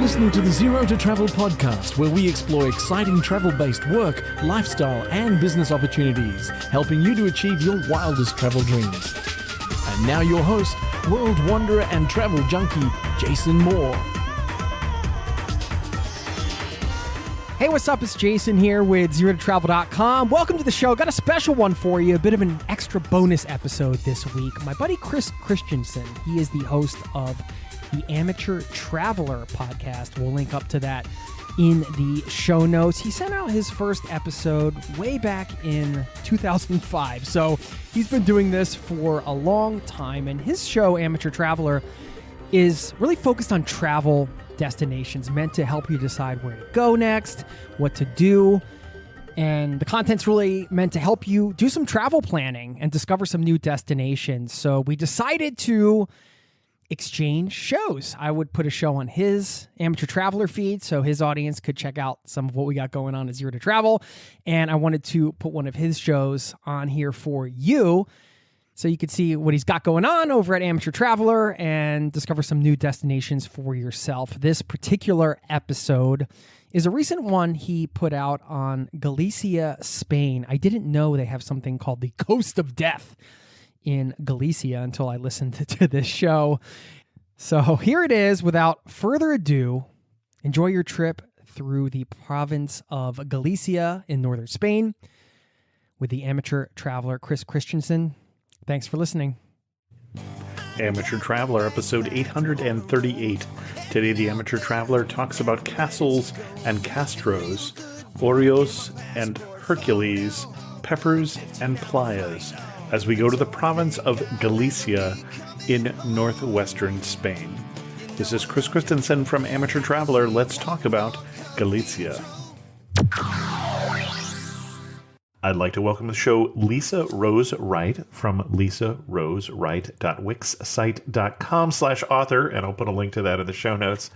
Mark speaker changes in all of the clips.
Speaker 1: listening to the Zero to Travel podcast, where we explore exciting travel-based work, lifestyle, and business opportunities, helping you to achieve your wildest travel dreams. And now your host, world wanderer and travel junkie, Jason Moore.
Speaker 2: Hey, what's up? It's Jason here with ZeroToTravel.com. Welcome to the show. Got a special one for you, a bit of an extra bonus episode this week. My buddy Chris Christensen, he is the host of the Amateur Traveler podcast. We'll link up to that in the show notes. He sent out his first episode way back in 2005. So he's been doing this for a long time. And his show, Amateur Traveler, is really focused on travel destinations, meant to help you decide where to go next, what to do. And the content's really meant to help you do some travel planning and discover some new destinations. So we decided to exchange shows. I would put a show on his Amateur Traveler feed so his audience could check out some of what we got going on at Zero to Travel. And I wanted to put one of his shows on here for you so you could see what he's got going on over at Amateur Traveler and discover some new destinations for yourself. This particular episode is a recent one he put out on Galicia, Spain. I didn't know they have something called the Coast of Death in Galicia until I listened to this show. So here it is. Without further ado, enjoy your trip through the province of Galicia in northern Spain with the Amateur Traveler, Chris Christensen. Thanks for listening.
Speaker 3: Amateur Traveler, episode 838. Today, the Amateur Traveler talks about castles and castros, Oreos and Hercules, peppers and playas, as we go to the province of Galicia in northwestern Spain. This is Chris Christensen from Amateur Traveler. Let's talk about Galicia. I'd like to welcome to the show Lisa Rose Wright from lisarosewright.wixsite.com/author, and I'll put a link to that in the show notes,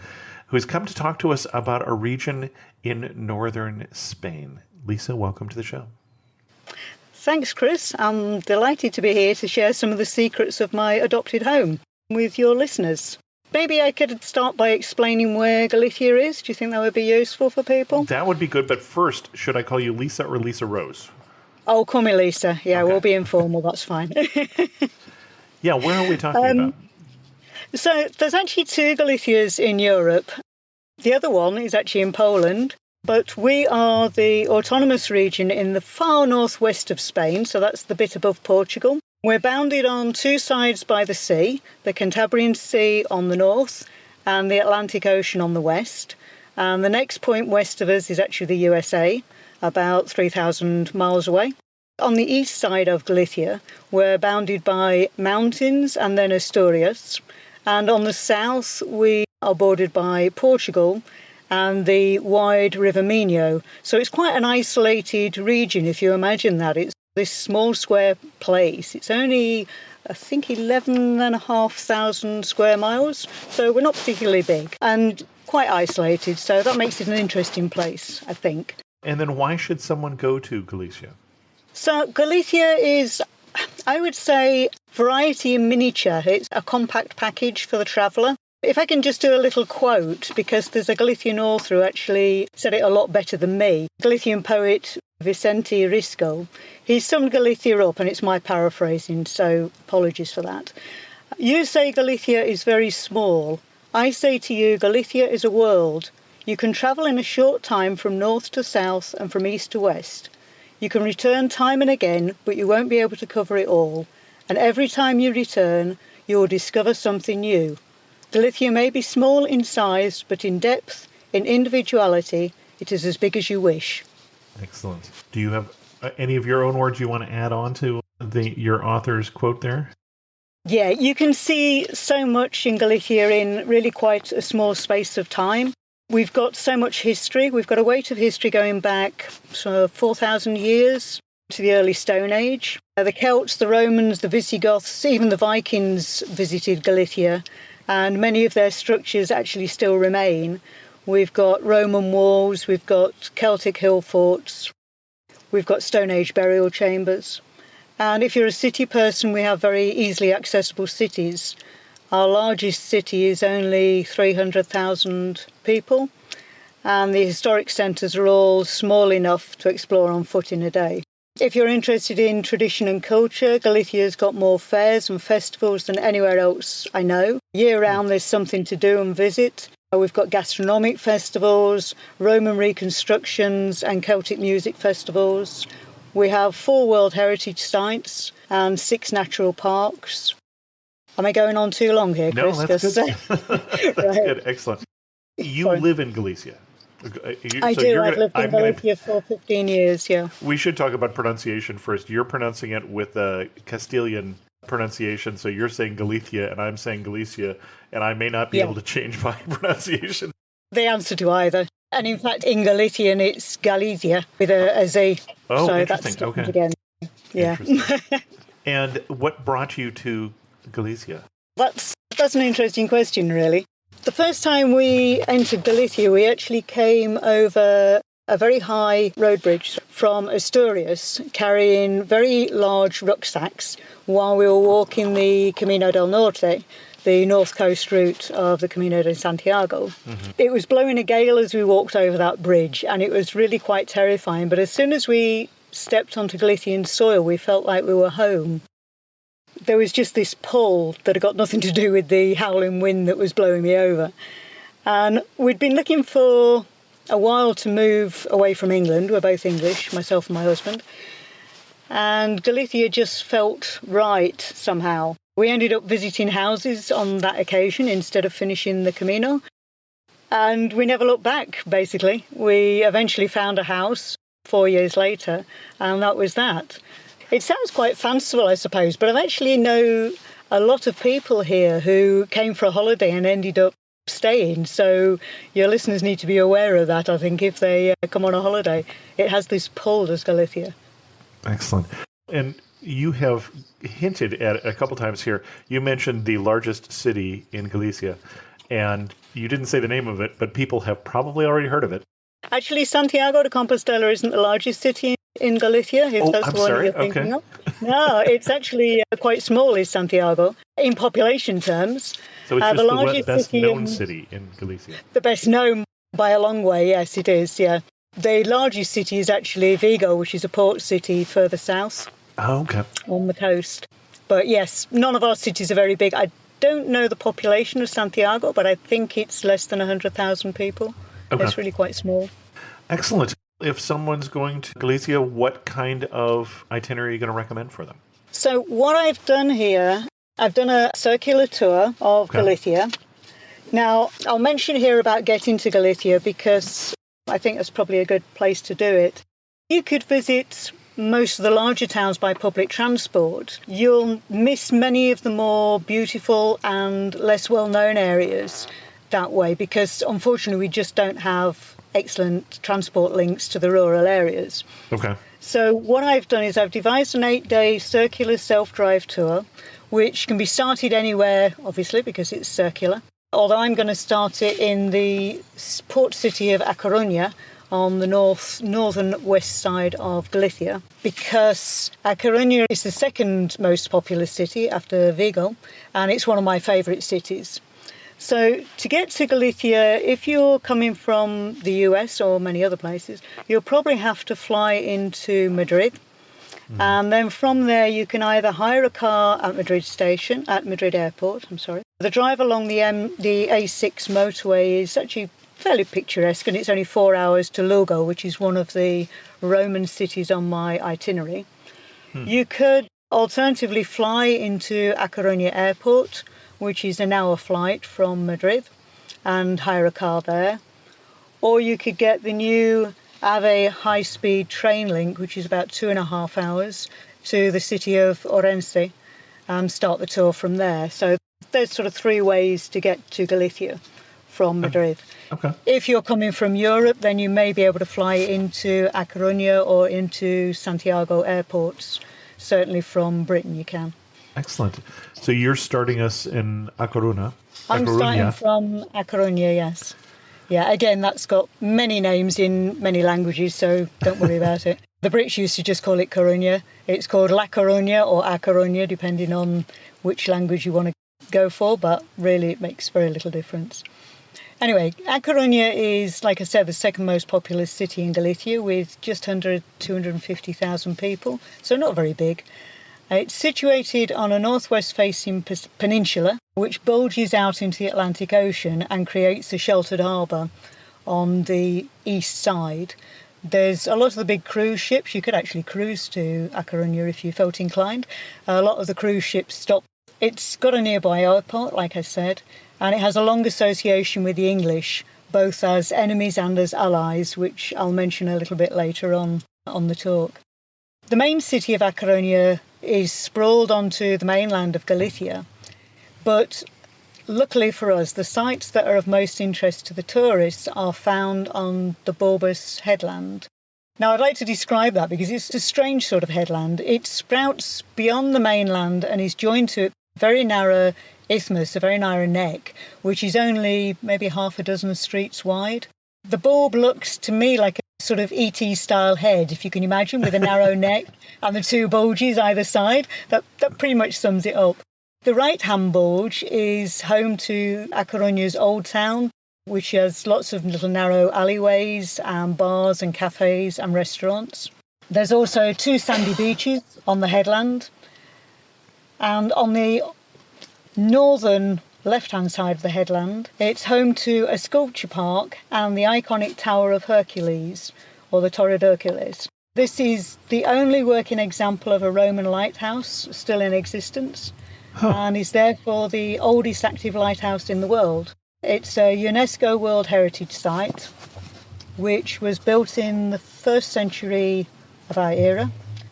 Speaker 3: who's come to talk to us about a region in northern Spain. Lisa, welcome to the show.
Speaker 4: Thanks, Chris. I'm delighted to be here to share some of the secrets of my adopted home with your listeners. Maybe I could start by explaining where Galicia is. Do you think that would be useful for people?
Speaker 3: That would be good, but first, should I call you Lisa or Lisa Rose?
Speaker 4: Oh, call me Lisa. Yeah,
Speaker 3: okay.
Speaker 4: We'll be informal. That's fine.
Speaker 3: Yeah, where are we talking about?
Speaker 4: So there's actually two Galicias in Europe. The other one is actually in Poland. But we are the autonomous region in the far northwest of Spain, so that's the bit above Portugal. We're bounded on two sides by the sea, the Cantabrian Sea on the north and the Atlantic Ocean on the west. And the next point west of us is actually the USA, about 3,000 miles away. On the east side of Galicia, we're bounded by mountains and then Asturias. And on the south, we are bordered by Portugal and the wide River Minho. So it's quite an isolated region, if you imagine that. It's this small square place. It's only, I think, 11,500 square miles. So we're not particularly big and quite isolated. So that makes it an interesting place, I think.
Speaker 3: And then why should someone go to Galicia?
Speaker 4: So Galicia is, I would say, variety in miniature. It's a compact package for the traveller. If I can just do a little quote, because there's a Galician author who actually said it a lot better than me, Galician poet Vicente Risco. He summed Galicia up, and it's my paraphrasing, so apologies for that. You say Galicia is very small. I say to you, Galicia is a world. You can travel in a short time from north to south and from east to west. You can return time and again, but you won't be able to cover it all. And every time you return, you will discover something new. Galicia may be small in size, but in depth, in individuality, it is as big as you wish.
Speaker 3: Excellent. Do you have any of your own words you want to add on to your author's quote there?
Speaker 4: Yeah, you can see so much in Galicia in really quite a small space of time. We've got so much history. We've got a weight of history going back 4,000 years to the early Stone Age. The Celts, the Romans, the Visigoths, even the Vikings visited Galicia, and many of their structures actually still remain. We've got Roman walls, we've got Celtic hill forts, we've got Stone Age burial chambers. And if you're a city person, we have very easily accessible cities. Our largest city is only 300,000 people, and the historic centres are all small enough to explore on foot in a day. If you're interested in tradition and culture, Galicia's got more fairs and festivals than anywhere else I know. Year-round there's something to do and visit. We've got gastronomic festivals, Roman reconstructions and Celtic music festivals. We have 4 World Heritage Sites and 6 natural parks. Am I going on too long here, Chris?
Speaker 3: No, that's good. That's good. Excellent. You live in Galicia.
Speaker 4: I do. I've lived in Galicia for 15 years, yeah.
Speaker 3: We should talk about pronunciation first. You're pronouncing it with a Castilian pronunciation, so you're saying Galicia and I'm saying Galicia, and I may not be able to change my pronunciation.
Speaker 4: The answer to either. And in fact, in Galician, it's Galicia with a Z.
Speaker 3: Oh,
Speaker 4: so
Speaker 3: interesting.
Speaker 4: That's
Speaker 3: okay.
Speaker 4: Again. Yeah.
Speaker 3: And what brought you to Galicia?
Speaker 4: That's an interesting question, really. The first time we entered Galicia, we actually came over a very high road bridge from Asturias, carrying very large rucksacks while we were walking the Camino del Norte, the north coast route of the Camino de Santiago. Mm-hmm. It was blowing a gale as we walked over that bridge, and it was really quite terrifying. But as soon as we stepped onto Galician soil, we felt like we were home. There was just this pull that had got nothing to do with the howling wind that was blowing me over. And we'd been looking for a while to move away from England. We're both English, myself and my husband. And Galicia just felt right somehow. We ended up visiting houses on that occasion instead of finishing the Camino. And we never looked back, basically. We eventually found a house 4 years later, and that was that. It sounds quite fanciful, I suppose, but I actually know a lot of people here who came for a holiday and ended up staying. So your listeners need to be aware of that, I think, if they come on a holiday. It has this pull, does Galicia.
Speaker 3: Excellent. And you have hinted at it a couple times here. You mentioned the largest city in Galicia, and you didn't say the name of it, but people have probably already heard of it.
Speaker 4: Actually, Santiago de Compostela isn't the largest city in Galicia, if that's
Speaker 3: I'm
Speaker 4: the one
Speaker 3: sorry.
Speaker 4: you're thinking of. No, it's actually quite small, is Santiago, in population terms.
Speaker 3: So it's just the best-known city in Galicia.
Speaker 4: The best known by a long way, yes, it is, yeah. The largest city is actually Vigo, which is a port city further south.
Speaker 3: Oh, okay.
Speaker 4: On the coast. But yes, none of our cities are very big. I don't know the population of Santiago, but I think it's less than 100,000 people. Okay. It's really quite small.
Speaker 3: Excellent. If someone's going to Galicia, what kind of itinerary are you going to recommend for them? So
Speaker 4: what I've done here, I've done a circular tour of Galicia. Now, I'll mention here about getting to Galicia because I think that's probably a good place to do it. You could visit most of the larger towns by public transport. You'll miss many of the more beautiful and less well-known areas that way because, unfortunately, we just don't have excellent transport links to the rural areas.
Speaker 3: Okay.
Speaker 4: So what I've done is I've devised an 8-day circular self-drive tour, which can be started anywhere, obviously, because it's circular. Although I'm going to start it in the port city of A Coruña on the northern west side of Galicia, because A Coruña is the second most populous city after Vigo, and it's one of my favourite cities. So to get to Galicia, if you're coming from the US or many other places, you'll probably have to fly into Madrid. And then from there, you can either hire a car at Madrid Airport. The drive along the A6 motorway is actually fairly picturesque, and it's only 4 hours to Lugo, which is one of the Roman cities on my itinerary. You could alternatively fly into A Coruña Airport, which is an hour flight from Madrid, and hire a car there. Or you could get the new AVE high-speed train link, which is about 2.5 hours, to the city of Orense, and start the tour from there. So there's sort of 3 ways to get to Galicia from Madrid.
Speaker 3: Okay.
Speaker 4: If you're coming from Europe, then you may be able to fly into A Coruña or into Santiago airports. Certainly from Britain you can.
Speaker 3: Excellent. So you're starting us in A Coruña.
Speaker 4: I'm starting from A Coruña, yes. Yeah, again, that's got many names in many languages, so don't worry about it. The Brits used to just call it Coruña. It's called La Coruña or A Coruña, depending on which language you want to go for, but really it makes very little difference. Anyway, A Coruña is, like I said, the second most populous city in Galicia with just under 250,000 people, so not very big. It's situated on a northwest-facing peninsula, which bulges out into the Atlantic Ocean and creates a sheltered harbour on the east side. There's a lot of the big cruise ships. You could actually cruise to A Coruña if you felt inclined. A lot of the cruise ships stop. It's got a nearby airport, like I said, and it has a long association with the English, both as enemies and as allies, which I'll mention a little bit later on the talk. The main city of A Coruña is sprawled onto the mainland of Galicia, but luckily for us, the sites that are of most interest to the tourists are found on the Borbas headland. Now, I'd like to describe that because it's a strange sort of headland. It sprouts beyond the mainland and is joined to a very narrow isthmus, a very narrow neck, which is only maybe half a dozen streets wide. The Borb looks to me like a sort of E.T. style head, if you can imagine, with a narrow neck and the two bulges either side. That pretty much sums it up. The right-hand bulge is home to A Coruña's Old Town, which has lots of little narrow alleyways and bars and cafes and restaurants. There's also two sandy beaches on the headland. And on the northern left-hand side of the headland, it's home to a sculpture park and the iconic Tower of Hercules, or the Torre de Hercules. This is the only working example of a Roman lighthouse still in existence, and is therefore the oldest active lighthouse in the world. It's a UNESCO World Heritage Site, which was built in the 1st century of our era.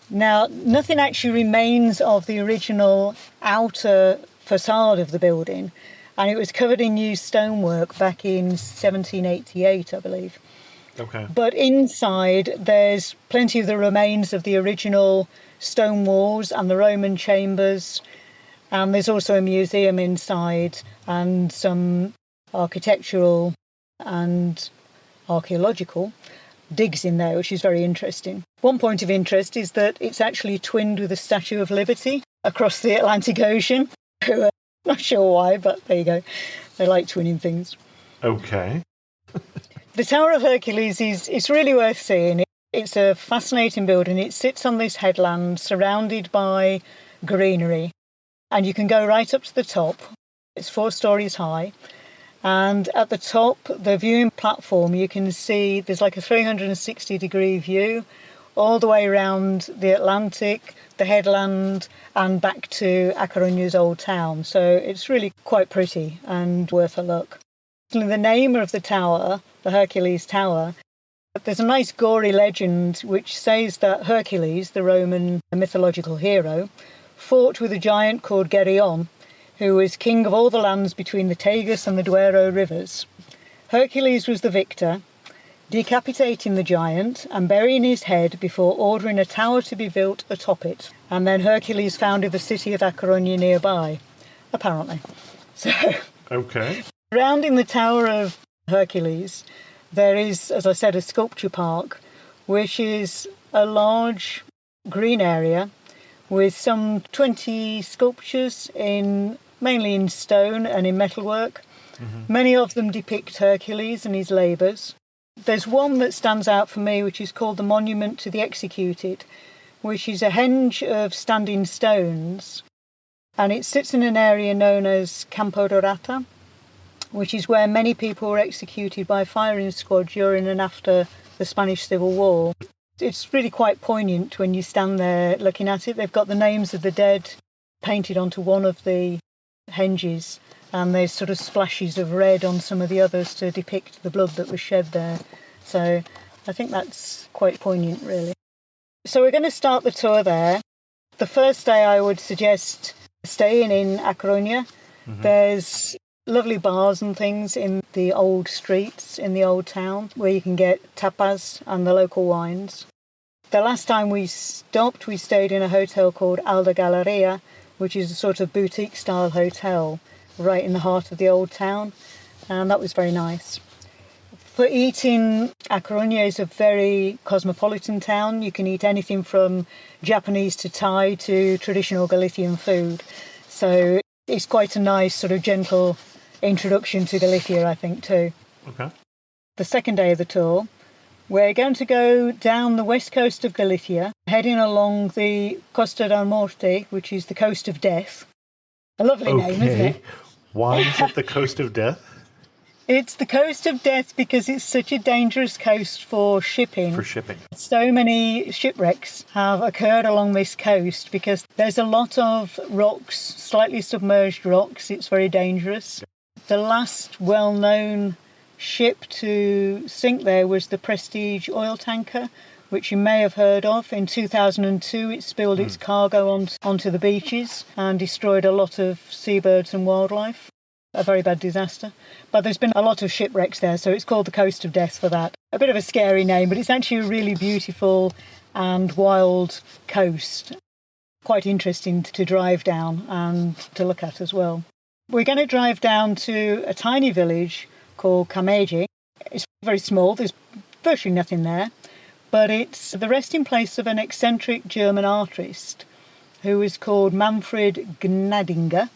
Speaker 4: Now, nothing actually remains of the original outer facade of the building, and it was covered in new stonework back in 1788, I believe.
Speaker 3: Okay.
Speaker 4: But inside, there's plenty of the remains of the original stone walls and the Roman chambers, and there's also a museum inside and some architectural and archaeological digs in there, which is very interesting. One point of interest is that it's actually twinned with the Statue of Liberty across the Atlantic Ocean. Not sure why, but there you go. They like twinning things.
Speaker 3: Okay.
Speaker 4: The Tower of Hercules is really worth seeing. It's a fascinating building. It sits on this headland surrounded by greenery, and you can go right up to the top. It's 4 stories high, and at the top, the viewing platform, you can see there's like a 360-degree view all the way around the Atlantic, the headland, and back to A Coruña's Old Town. So it's really quite pretty and worth a look. The name of the tower, the Hercules Tower, there's a nice gory legend which says that Hercules, the Roman mythological hero, fought with a giant called Geryon, who was king of all the lands between the Tagus and the Duero rivers. Hercules was the victor, decapitating the giant and burying his head before ordering a tower to be built atop it. And then Hercules founded the city of A Coruña nearby, apparently. So,
Speaker 3: Okay.
Speaker 4: surrounding the Tower of Hercules, there is, as I said, a sculpture park, which is a large green area with some 20 sculptures mainly in stone and in metalwork. Mm-hmm. Many of them depict Hercules and his labours. There's one that stands out for me, which is called the Monument to the Executed, which is a henge of standing stones, and it sits in an area known as Campo de Rata, which is where many people were executed by firing squad during and after the Spanish Civil War. It's really quite poignant when you stand there looking at it. They've got the names of the dead painted onto one of the henges, and there's sort of splashes of red on some of the others to depict the blood that was shed there. So I think that's quite poignant, really. So we're going to start the tour there. The first day I would suggest staying in A Coruña. Mm-hmm. There's lovely bars and things in the old streets in the old town where you can get tapas and the local wines. The last time we stopped, we stayed in a hotel called Alda Galleria, which is a sort of boutique-style hotel right in the heart of the old town, and that was very nice. For eating, A Coruña is a very cosmopolitan town. You can eat anything from Japanese to Thai to traditional Galician food. So It's quite a nice sort of gentle introduction to Galicia, I think, too.
Speaker 3: Okay.
Speaker 4: The second day of the tour, we're going to go down the west coast of Galicia, heading along the Costa del Morte, which is the coast of death. A lovely name, isn't it?
Speaker 3: Why is it the coast of death?
Speaker 4: It's the coast of death because it's such a dangerous coast for shipping.
Speaker 3: For shipping.
Speaker 4: So many shipwrecks have occurred along this coast because there's a lot of rocks, slightly submerged rocks. It's very dangerous. The last well-known ship to sink there was the Prestige oil tanker, which you may have heard of. In 2002, it spilled its cargo onto the beaches and destroyed a lot of seabirds and wildlife. A very bad disaster. But there's been a lot of shipwrecks there, so it's called the Coast of Death for that. A bit of a scary name, but it's actually a really beautiful and wild coast. Quite interesting to drive down and to look at as well. We're going to drive down to a tiny village called Cameji. It's very small, there's virtually nothing there, but it's the resting place of an eccentric German artist who is called Manfred Gnadinger.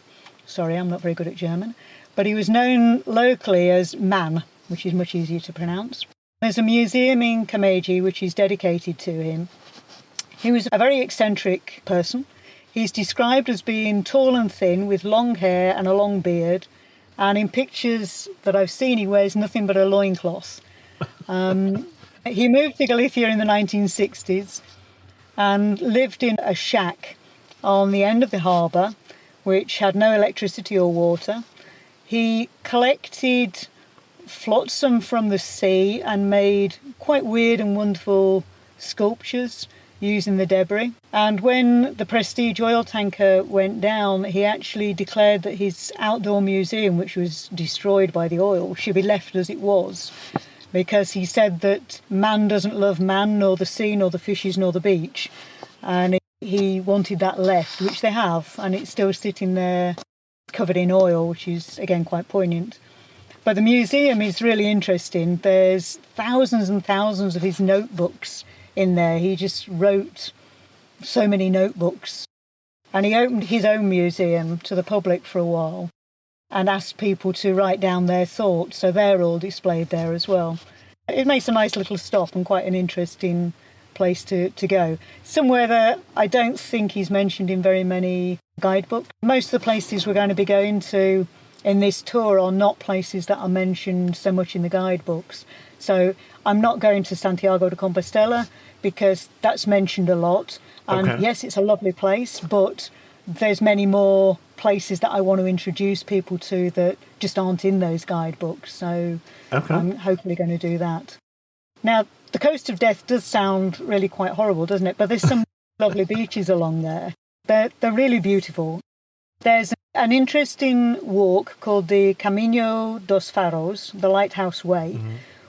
Speaker 4: Sorry, I'm not very good at German, but he was known locally as Man, which is much easier to pronounce. There's a museum in Cameji which is dedicated to him. He was a very eccentric person. He's described as being tall and thin with long hair and a long beard, and in pictures that I've seen he wears nothing but a loincloth. He moved to Galicia in the 1960s and lived in a shack on the end of the harbour, which had no electricity or water. He collected flotsam from the sea and made quite weird and wonderful sculptures using the debris. And when the Prestige oil tanker went down, he actually declared that his outdoor museum, which was destroyed by the oil, should be left as it was, because he said that man doesn't love man, nor the sea, nor the fishes, nor the beach. And he wanted that left, which they have, and it's still sitting there covered in oil, which is, again, quite poignant. But the museum is really interesting. There's thousands and thousands of his notebooks in there. He just wrote so many notebooks. And he opened his own museum to the public for a while and asked people to write down their thoughts, so they're all displayed there as well. It makes a nice little stop and quite an interesting place to go. Somewhere that I don't think he's mentioned in very many guidebooks. Most of the places we're going to be going to in this tour are not places that are mentioned so much in the guidebooks. So I'm not going to Santiago de Compostela because that's mentioned a lot. And yes, it's a lovely place, but there's many more places that I want to introduce people to that just aren't in those guidebooks. So I'm hopefully going to do that. Now, the Coast of Death does sound really quite horrible, doesn't it? But there's some lovely beaches along there. They're really beautiful. There's an interesting walk called the Camino dos Faros, the Lighthouse Way,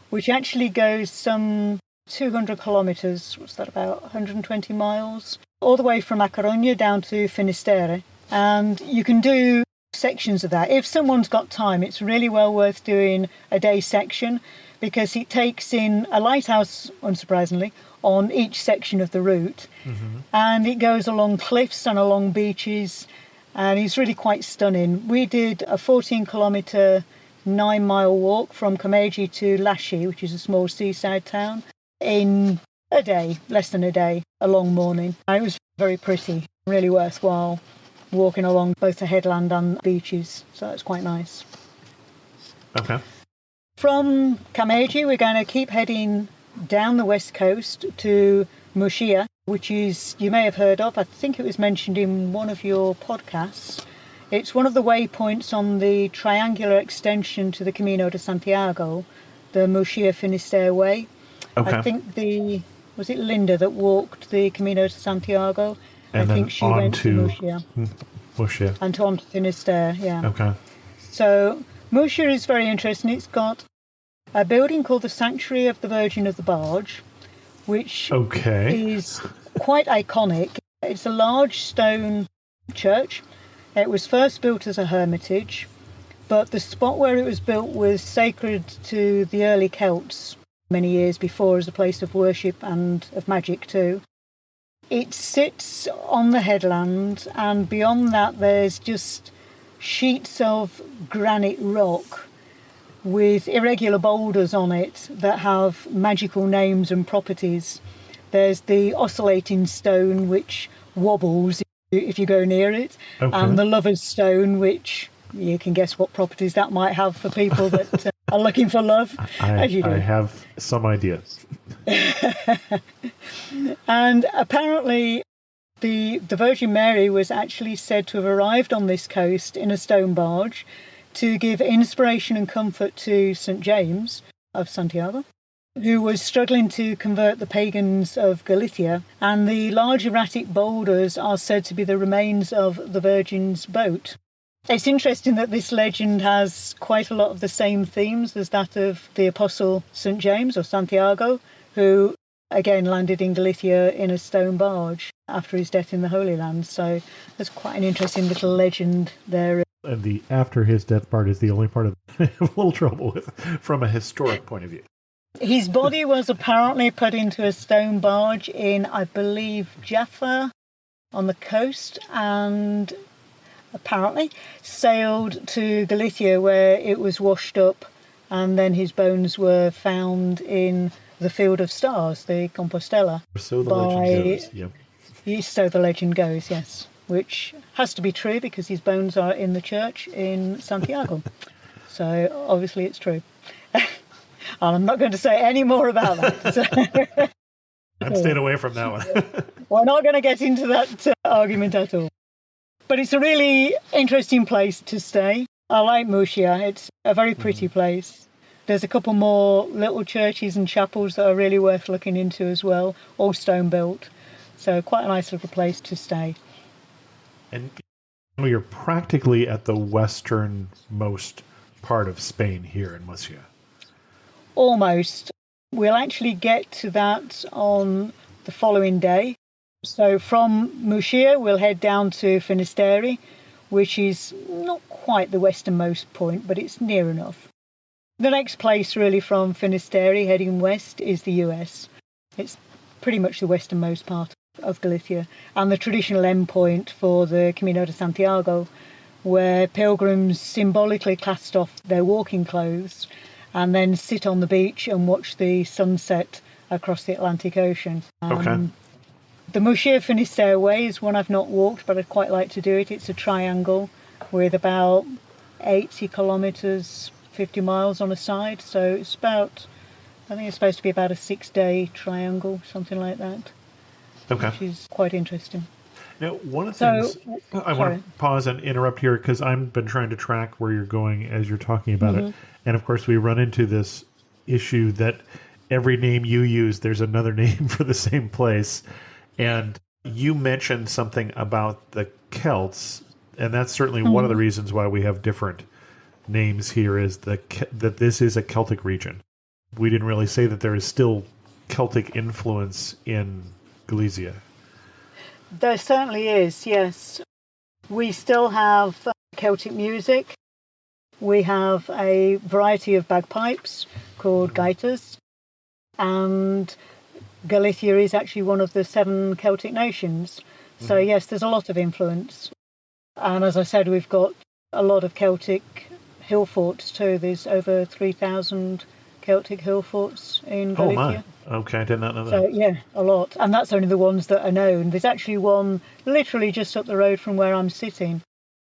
Speaker 4: which actually goes some 200 kilometres, what's that, about 120 miles, all the way from A Coruña down to Finisterre. And you can do sections of that. If someone's got time, it's really well worth doing a day section because it takes in a lighthouse, unsurprisingly, on each section of the route. And it goes along cliffs and along beaches, and it's really quite stunning. We did a 14-kilometre, 9-mile walk from Cameji to Lashi, which is a small seaside town, in a day, less than a day, a long morning. It was very pretty, really worthwhile walking along both the headland and beaches, so that's quite nice. From Cameji, we're going to keep heading down the west coast to Murcia, which is, you may have heard of, I think it was mentioned in one of your podcasts. It's one of the waypoints on the triangular extension to the Camino de Santiago, the Murcia-Finisterre Way. I think was it Linda that walked the Camino de Santiago?
Speaker 3: And
Speaker 4: I think she went to
Speaker 3: Murcia.
Speaker 4: And on to Finisterre, yeah. So Murcia is very interesting. It's got a building called the Sanctuary of the Virgin of the Barge, which is quite iconic. It's a large stone church. It was first built as a hermitage, but the spot where it was built was sacred to the early Celts many years before as a place of worship and of magic too. It sits on the headland, and beyond that there's just sheets of granite rock with irregular boulders on it that have magical names and properties. There's the oscillating stone, which wobbles if you go near it, and the lover's stone, which you can guess what properties that might have for people that are looking for love.
Speaker 3: I have some ideas.
Speaker 4: And apparently the Virgin Mary was actually said to have arrived on this coast in a stone barge to give inspiration and comfort to St. James of Santiago, who was struggling to convert the pagans of Galicia. And the large erratic boulders are said to be the remains of the Virgin's boat. It's interesting that this legend has quite a lot of the same themes as that of the Apostle St. James or Santiago, who again landed in Galicia in a stone barge after his death in the Holy Land. So there's quite an interesting little legend there.
Speaker 3: And the after his death part is the only part of I have a little trouble with from a historic point of view.
Speaker 4: His body was apparently put into a stone barge in, I believe, Jaffa on the coast, and apparently sailed to Galicia, where it was washed up, and then his bones were found in the Field of Stars, the Compostela.
Speaker 3: So the legend goes, yep.
Speaker 4: So the legend goes, yes, which has to be true because his bones are in the church in Santiago. So obviously it's true. And I'm not going to say any more about that. So.
Speaker 3: I'm staying away from that one.
Speaker 4: We're not going to get into that argument at all. But it's a really interesting place to stay. I like Murcia. It's a very pretty place. There's a couple more little churches and chapels that are really worth looking into as well, all stone built. So quite a nice little place to stay.
Speaker 3: And you're practically at the westernmost part of Spain here in Murcia.
Speaker 4: Almost. We'll actually get to that on the following day. So from Murcia, we'll head down to Finisterre, which is not quite the westernmost point, but it's near enough. The next place really from Finisterre heading west is the US. It's pretty much the westernmost part of Galicia, and the traditional endpoint for the Camino de Santiago, where pilgrims symbolically cast off their walking clothes and then sit on the beach and watch the sunset across the Atlantic Ocean. The Murcia Finisterre Way is one I've not walked, but I'd quite like to do it. It's a triangle with about 80 kilometres, 50 miles on a side. So it's about, I think it's supposed to be about a 6-day triangle, something like that.
Speaker 3: Okay.
Speaker 4: Which is quite interesting.
Speaker 3: Now, one of the things I want to pause and interrupt here because I've been trying to track where you're going as you're talking about it. And of course, we run into this issue that every name you use, there's another name for the same place. And you mentioned something about the Celts, and that's certainly one of the reasons why we have different names here is that this is a Celtic region. We didn't really say that there is still Celtic influence in Galicia.
Speaker 4: There certainly is, yes. We still have Celtic music. We have a variety of bagpipes called gaitas, and Galicia is actually one of the 7 Celtic nations. So yes, there's a lot of influence. And as I said, we've got a lot of Celtic hill forts too. There's over 3,000 Celtic hill forts in Galicia.
Speaker 3: Oh my, okay, I did not know that.
Speaker 4: So yeah, a lot. And that's only the ones that are known. There's actually one literally just up the road from where I'm sitting.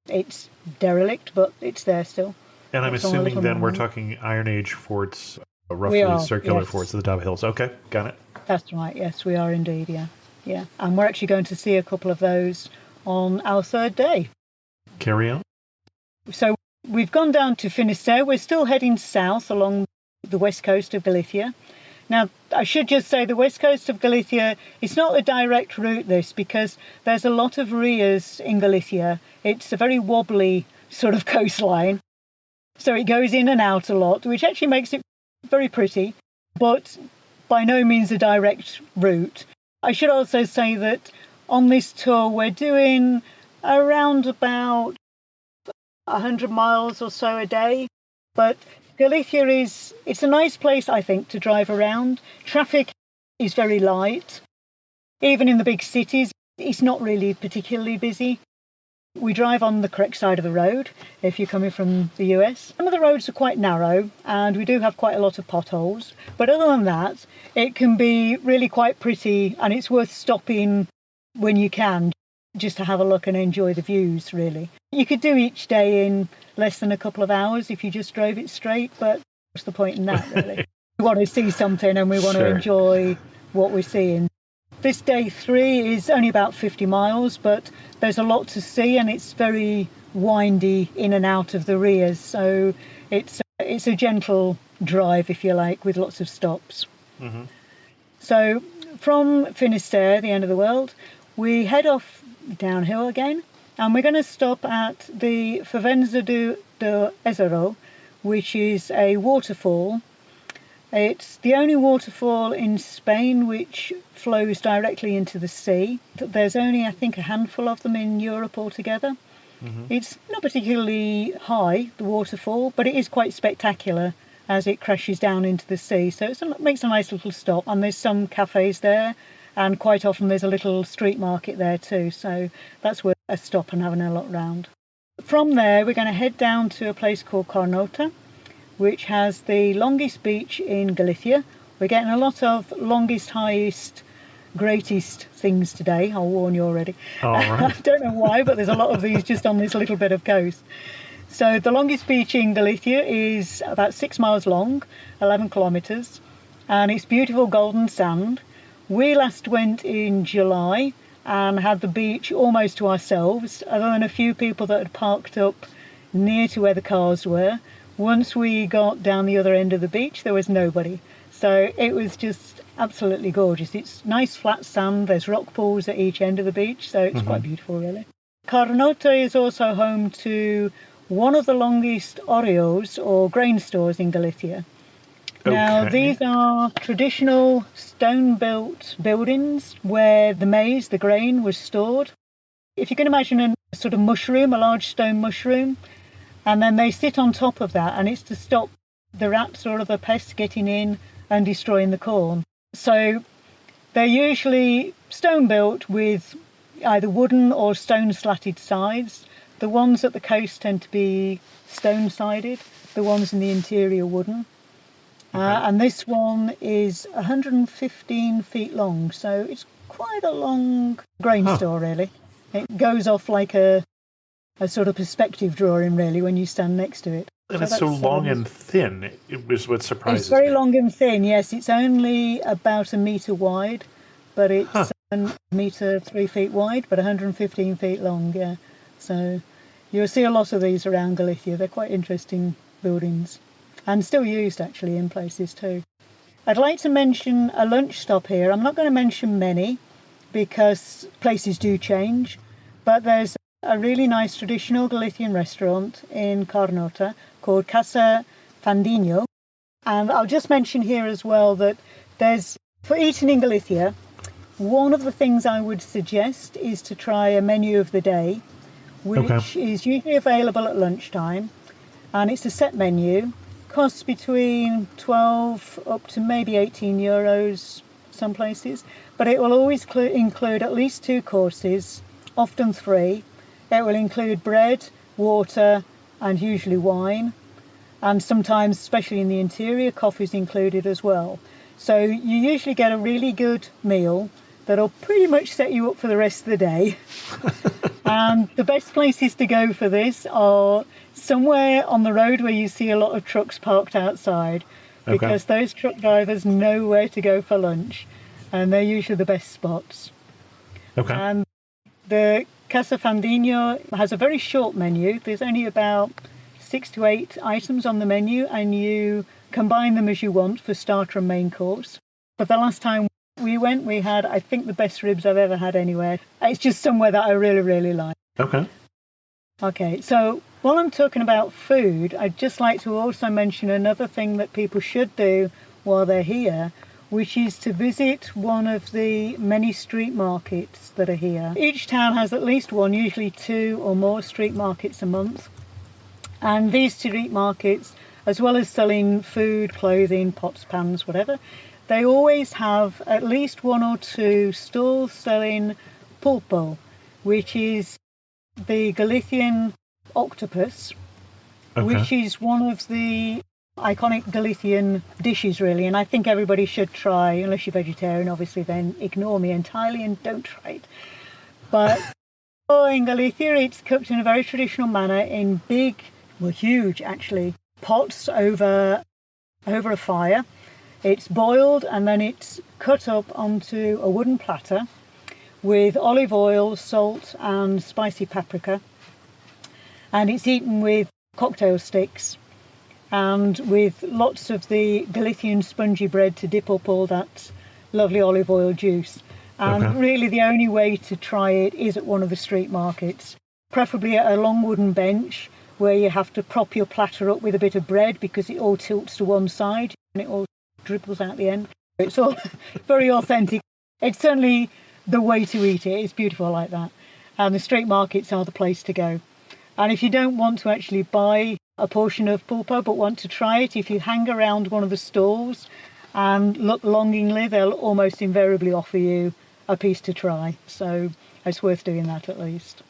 Speaker 4: It's derelict, but it's there still.
Speaker 3: And I'm assuming then we're talking Iron Age forts, roughly circular forts at the top of hills. Okay, got it.
Speaker 4: That's right, yes, we are indeed, yeah. Yeah, and we're actually going to see a couple of those on our 3rd day.
Speaker 3: Carry on.
Speaker 4: So we've gone down to Finisterre. We're still heading south along the west coast of Galicia. Now, I should just say the west coast of Galicia, it's not a direct route, this, because there's a lot of rias in Galicia. It's a very wobbly sort of coastline. So it goes in and out a lot, which actually makes it very pretty, but by no means a direct route. I should also say that on this tour, we're doing around about 100 miles or so a day, but Galicia it's a nice place, I think, to drive around. Traffic is very light. Even in the big cities, it's not really particularly busy. We drive on the correct side of the road if you're coming from the US. Some of the roads are quite narrow and we do have quite a lot of potholes. But other than that, it can be really quite pretty and it's worth stopping when you can just to have a look and enjoy the views, really. You could do each day in less than a couple of hours if you just drove it straight, but what's the point in that, really? We want to see something and we want to enjoy what we're seeing. This day 3 is only about 50 miles, but there's a lot to see and it's very windy in and out of the rears. So it's a gentle drive, if you like, with lots of stops. Mm-hmm. So from Finisterre, the end of the world, we head off downhill again and we're going to stop at the Fervenza do Ezero, which is a waterfall. It's the only waterfall in Spain which flows directly into the sea. There's only, I think, a handful of them in Europe altogether. Mm-hmm. It's not particularly high, the waterfall, but it is quite spectacular as it crashes down into the sea. So it makes a nice little stop. And there's some cafes there, and quite often there's a little street market there too. So that's worth a stop and having a look round. From there, we're going to head down to a place called Carnota, which has the longest beach in Galicia. We're getting a lot of longest, highest, greatest things today, I'll warn you already.
Speaker 3: All right.
Speaker 4: I don't know why, but there's a lot of these just on this little bit of coast. So the longest beach in Galicia is about 6 miles long, 11 kilometres, and it's beautiful golden sand. We last went in July and had the beach almost to ourselves, other than a few people that had parked up near to where the cars were. Once we got down the other end of the beach, there was nobody. So it was just absolutely gorgeous. It's nice flat sand. There's rock pools at each end of the beach. So it's quite beautiful, really. Carnota is also home to one of the longest oreos or grain stores in Galicia. Okay. Now, these are traditional stone-built buildings where the maize, the grain, was stored. If you can imagine a sort of mushroom, a large stone mushroom, and then they sit on top of that, and it's to stop the rats or other pests getting in and destroying the corn. So they're usually stone built with either wooden or stone slatted sides. The ones at the coast tend to be stone sided, the ones in the interior wooden. Okay. And this one is 115 feet long, so it's quite a long grain store, really. It goes off like a sort of perspective drawing, really, when you stand next to it.
Speaker 3: And it's so long and thin. It was what surprises me.
Speaker 4: It's very long and thin, yes. It's only about a metre wide, but it's a metre 3 feet wide, but 115 feet long, yeah. So you'll see a lot of these around Galicia. They're quite interesting buildings and still used, actually, in places too. I'd like to mention a lunch stop here. I'm not going to mention many because places do change, but there's a really nice traditional Galician restaurant in Carnota called Casa Fandinho. And I'll just mention here as well that for eating in Galicia, one of the things I would suggest is to try a menu of the day, which is usually available at lunchtime. And it's a set menu, costs between 12 up to maybe 18 euros some places, but it will always include at least 2 courses, often 3. It will include bread, water, and usually wine. And sometimes, especially in the interior, coffee is included as well. So you usually get a really good meal that'll pretty much set you up for the rest of the day. And the best places to go for this are somewhere on the road where you see a lot of trucks parked outside, because those truck drivers know where to go for lunch, and they're usually the best spots. Okay. And the Casa Fandinho has a very short menu. There's only about 6 to 8 items on the menu, and you combine them as you want for starter and main course. But the last time we went, we had, I think, the best ribs I've ever had anywhere. It's just somewhere that I really, really like. Okay, so while I'm talking about food, I'd just like to also mention another thing that people should do while they're here, which is to visit one of the many street markets that are here. Each town has at least one, usually 2 or more street markets a month. And these street markets, as well as selling food, clothing, pots, pans, whatever, they always have at least 1 or 2 stalls selling pulpo, which is the Galician octopus, which is one of the iconic Galician dishes, really. And I think everybody should try, unless you're vegetarian, obviously, then ignore me entirely and don't try it. But in Galicia, it's cooked in a very traditional manner in big, well, huge, actually, pots over a fire. It's boiled and then it's cut up onto a wooden platter with olive oil, salt and spicy paprika. And it's eaten with cocktail sticks and with lots of the Galician spongy bread to dip up all that lovely olive oil juice. And really the only way to try it is at one of the street markets, preferably at a long wooden bench where you have to prop your platter up with a bit of bread because it all tilts to one side and it all dribbles out the end. It's all very authentic. It's certainly the way to eat it. It's beautiful like that. And the street markets are the place to go. And if you don't want to actually buy a portion of pulpo but want to try it, if you hang around one of the stalls and look longingly, they'll almost invariably offer you a piece to try. So it's worth doing that at least.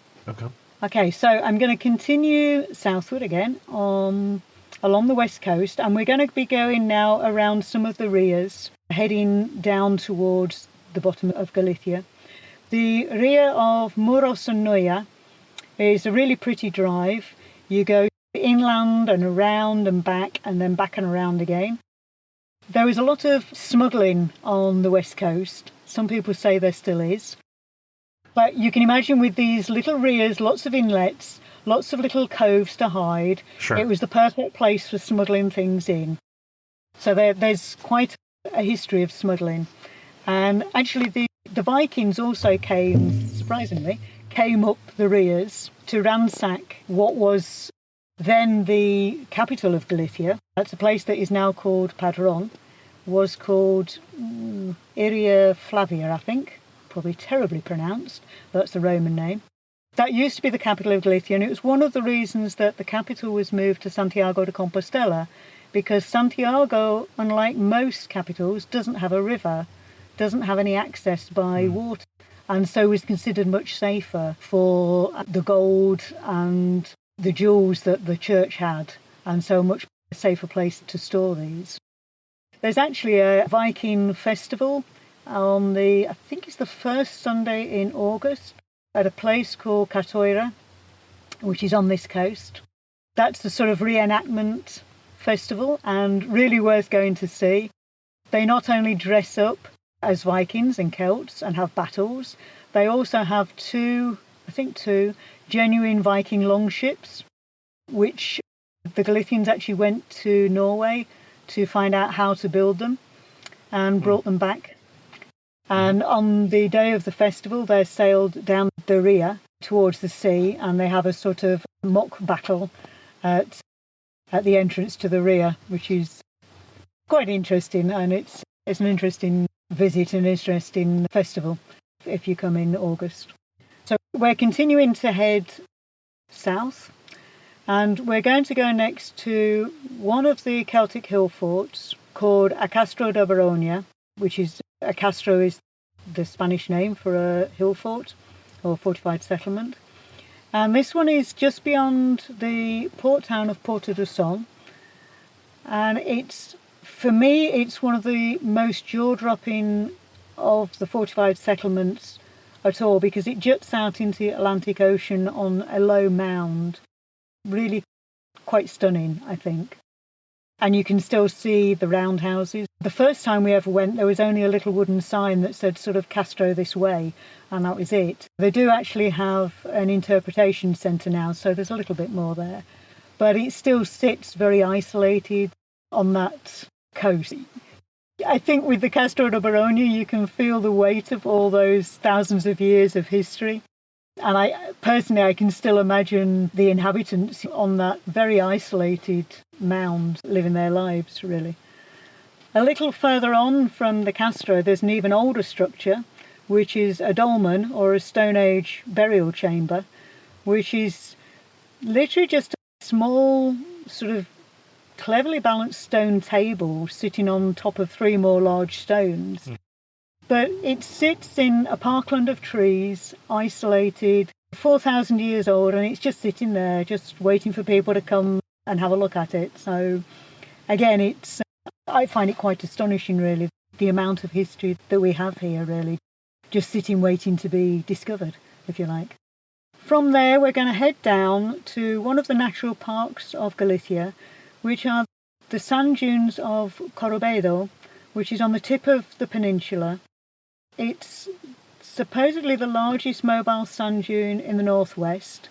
Speaker 4: Okay, so I'm going to continue southward again along the west coast, and we're going to be going now around some of the rias, heading down towards the bottom of Galicia. The Ria of Muros and Noia is a really pretty drive. You go inland and around and back and around again. There is a lot of smuggling on the west coast. Some people say there still is. But you can imagine with these little rias, lots of inlets, lots of little coves to hide.
Speaker 3: Sure.
Speaker 4: It was the perfect place for smuggling things in. So there's quite a history of smuggling. And actually the Vikings also surprisingly, came up the rias to ransack what was then the capital of Galicia. That's a place that is now called Padron, was called Iria Flavia, I think. Probably terribly pronounced. That's the Roman name. That used to be the capital of Galicia, and it was one of the reasons that the capital was moved to Santiago de Compostela, because Santiago, unlike most capitals, doesn't have a river, doesn't have any access by water, and so was considered much safer for the gold and the jewels that the church had, and so a much safer place to store these. There's actually a Viking festival on I think it's the first Sunday in August, at a place called Catoira, which is on this coast. That's the sort of reenactment festival and really worth going to see. They not only dress up as Vikings and Celts and have battles, they also have two genuine Viking longships, which the Galicians actually went to Norway to find out how to build them and brought them back. And on the day of the festival, they're sailed down the Ria towards the sea, and they have a sort of mock battle at the entrance to the Ria, which is quite interesting, and it's an interesting visit, an interesting festival if you come in August. So we're continuing to head south, and we're going to go next to one of the Celtic hill forts called Castro da Baronia, which is Castro is the Spanish name for a hill fort or fortified settlement. And this one is just beyond the port town of Porto do Son. And for me, it's one of the most jaw-dropping of the fortified settlements at all, because it juts out into the Atlantic Ocean on a low mound. Really quite stunning, I think. And you can still see the roundhouses. The first time we ever went, there was only a little wooden sign that said sort of Castro this way, and that was it. They do actually have an interpretation centre now, so there's a little bit more there. But it still sits very isolated on that coast. I think with the Castro da Baronia, you can feel the weight of all those thousands of years of history. And I can still imagine the inhabitants on that very isolated mound living their lives, really. A little further on from the Castro, there's an even older structure, which is a dolmen, or a Stone Age burial chamber, which is literally just a small, sort of cleverly balanced stone table sitting on top of three more large stones. But it sits in a parkland of trees, isolated, 4,000 years old, and it's just sitting there, just waiting for people to come and have a look at it. So again, I find it quite astonishing, really, the amount of history that we have here, really, just sitting waiting to be discovered, if you like. From there, we're going to head down to one of the natural parks of Galicia, which are the sand dunes of Corrubedo, which is on the tip of the peninsula. It's supposedly the largest mobile sand dune in the northwest,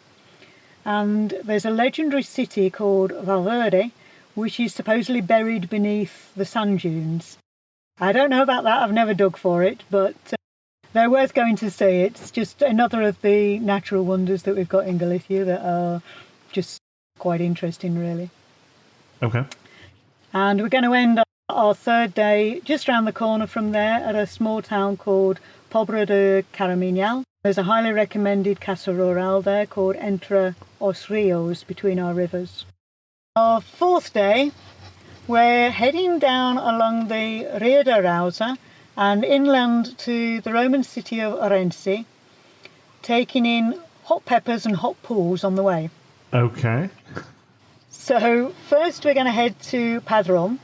Speaker 4: and there's a legendary city called Valverde, which is supposedly buried beneath the sand dunes. I don't know about that, I've never dug for it, but they're worth going to see. It's just another of the natural wonders that we've got in Galicia that are just quite interesting, really.
Speaker 3: Okay.
Speaker 4: And we're going to end our third day just around the corner from there at a small town called Pobra de Caraminhal. There's a highly recommended Casa Rural there called Entre os Rios, between our rivers. Our fourth day, we're heading down along the Rio de Rausa and inland to the Roman city of Orense, taking in hot peppers and hot pools on the way.
Speaker 3: Okay.
Speaker 4: So first we're going to head to Padron,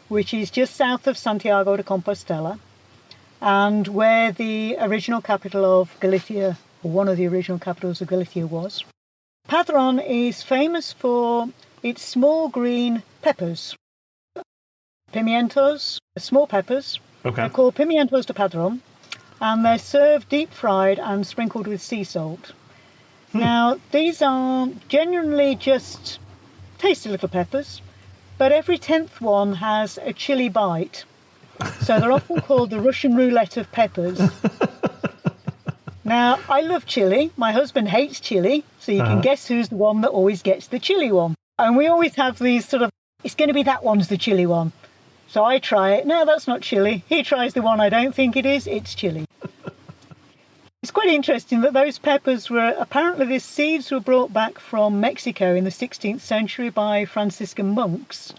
Speaker 4: which is just south of Santiago de Compostela, and where the original capital of Galicia, or one of the original capitals of Galicia, was. Padron is famous for its small green peppers, pimientos, small peppers.
Speaker 3: Okay.
Speaker 4: They're called pimientos de Padron, and they're served deep fried and sprinkled with sea salt. Now, these are genuinely just tasty little peppers, but every 10th one has a chili bite. So they're often called the Russian roulette of peppers. Now, I love chili. My husband hates chili, so you can guess who's the one that always gets the chili one. And we always have these sort of, it's going to be that one's the chili one. So I try it. No, that's not chili. He tries the one I don't think it is. It's chili. It's quite interesting that those peppers were, apparently the seeds were brought back from Mexico in the 16th century by Franciscan monks.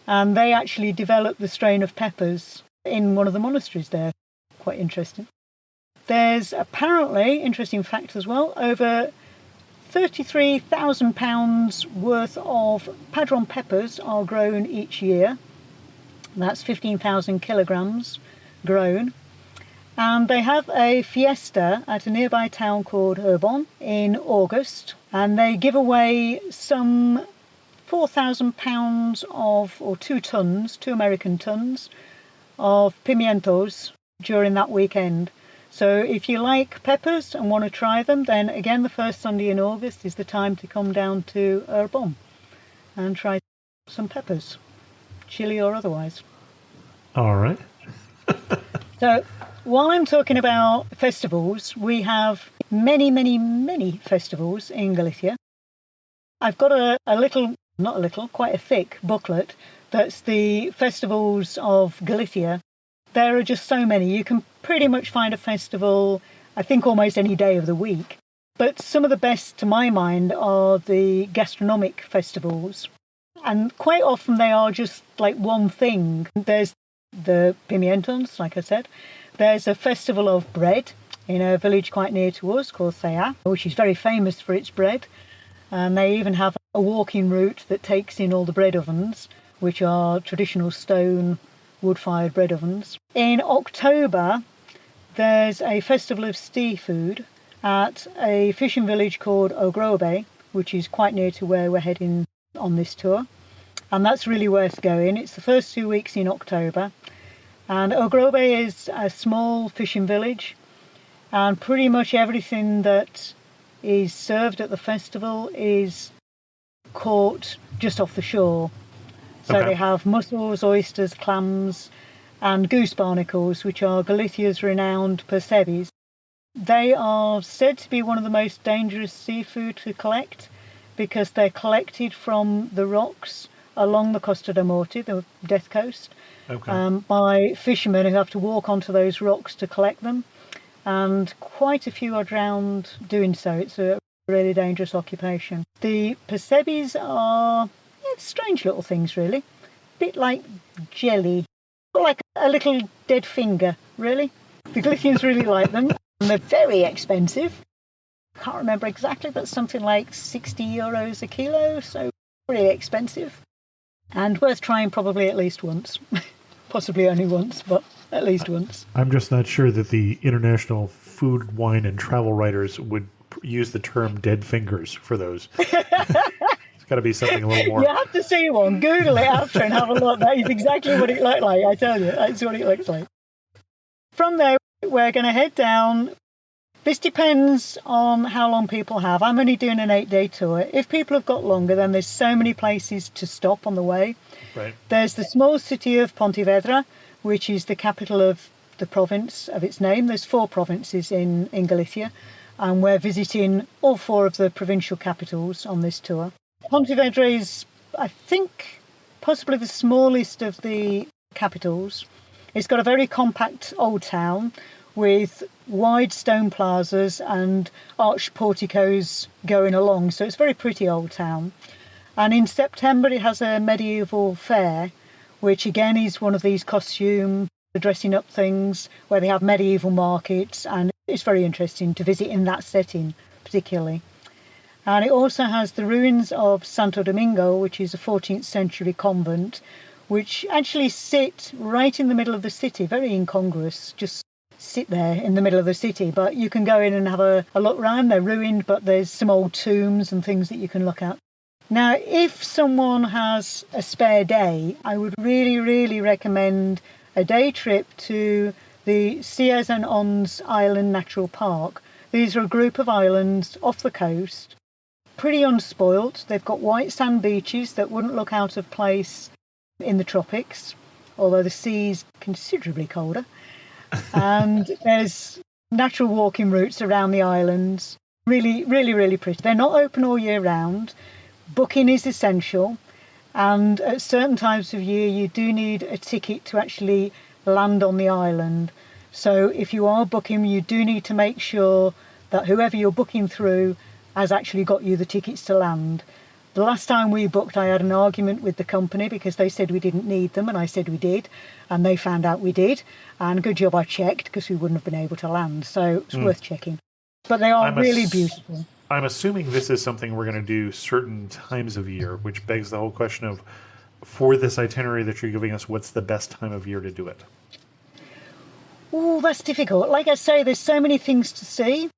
Speaker 4: And they actually developed the strain of peppers in one of the monasteries there. Quite interesting. There's apparently, interesting fact as well, over £33,000 worth of Padron peppers are grown each year. That's 15,000 kilograms grown. And they have a fiesta at a nearby town called Urbon in August, and they give away some 4,000 pounds of, or 2 tons, 2 American tons of pimientos during that weekend. So if you like peppers and want to try them, then again the first Sunday in August is the time to come down to Urbon and try some peppers, chili or otherwise.
Speaker 3: All right.
Speaker 4: So while I'm talking about festivals, we have many, many, many festivals in Galicia. I've got quite a thick booklet that's the festivals of Galicia. There are just so many. You can pretty much find a festival, I think, almost any day of the week. But some of the best, to my mind, are the gastronomic festivals. And quite often they are just like one thing. There's the pimientos, like I said. There's a festival of bread in a village quite near to us called Thea, which is very famous for its bread. And they even have a walking route that takes in all the bread ovens, which are traditional stone wood-fired bread ovens. In October, there's a festival of seafood at a fishing village called Ogrobe, which is quite near to where we're heading on this tour. And that's really worth going. It's the first 2 weeks in October. And Ogrobe is a small fishing village, and pretty much everything that is served at the festival is caught just off the shore. So They have mussels, oysters, clams, and goose barnacles, which are Galicia's renowned percebes. They are said to be one of the most dangerous seafood to collect because they're collected from the rocks along the Costa da Morte, the Death Coast, by fishermen who have to walk onto those rocks to collect them. And quite a few are drowned doing so. It's a really dangerous occupation. The percebes are strange little things, really. A bit like jelly, like a little dead finger, really. The Galicians really like them, and they're very expensive. Can't remember exactly, but something like €60 a kilo, so pretty expensive. And worth trying probably at least once. Possibly only once, but at least once.
Speaker 3: I'm just not sure that the international food, wine, and travel writers would use the term dead fingers for those. It's got to be something a little more.
Speaker 4: You have to see one. Google it after and have a look. That is exactly what it looked like, I tell you. That's what it looks like. From there, we're going to head down. This depends on how long people have. I'm only doing an 8-day tour. If people have got longer, then there's so many places to stop on the way.
Speaker 3: Right.
Speaker 4: There's the small city of Pontevedra, which is the capital of the province of its name. There's 4 provinces in Galicia, and we're visiting all 4 of the provincial capitals on this tour. Pontevedra is, I think, possibly the smallest of the capitals. It's got a very compact old town with wide stone plazas and arched porticos going along. So it's a very pretty old town. And in September, it has a medieval fair, which again is one of these costume dressing up things where they have medieval markets. And it's very interesting to visit in that setting, particularly. And it also has the ruins of Santo Domingo, which is a 14th century convent, which actually sit right in the middle of the city, very incongruous, just sit there in the middle of the city. But you can go in and have a look around. They're ruined, but there's some old tombs and things that you can look at. Now, if someone has a spare day, I would really, really recommend a day trip to the Sias and Ons Island Natural Park. These are a group of islands off the coast, pretty unspoilt. They've got white sand beaches that wouldn't look out of place in the tropics, although the sea's considerably colder. And there's natural walking routes around the islands. Really, really, really pretty. They're not open all year round. Booking is essential. And at certain times of year, you do need a ticket to actually land on the island. So if you are booking, you do need to make sure that whoever you're booking through has actually got you the tickets to land. The last time we booked, I had an argument with the company because they said we didn't need them, and I said we did, and they found out we did. And good job I checked, because we wouldn't have been able to land. So it's worth checking. But they are really beautiful.
Speaker 3: I'm assuming this is something we're going to do certain times of year, which begs the whole question of, for this itinerary that you're giving us, what's the best time of year to do it?
Speaker 4: Oh, that's difficult. Like I say, there's so many things to see.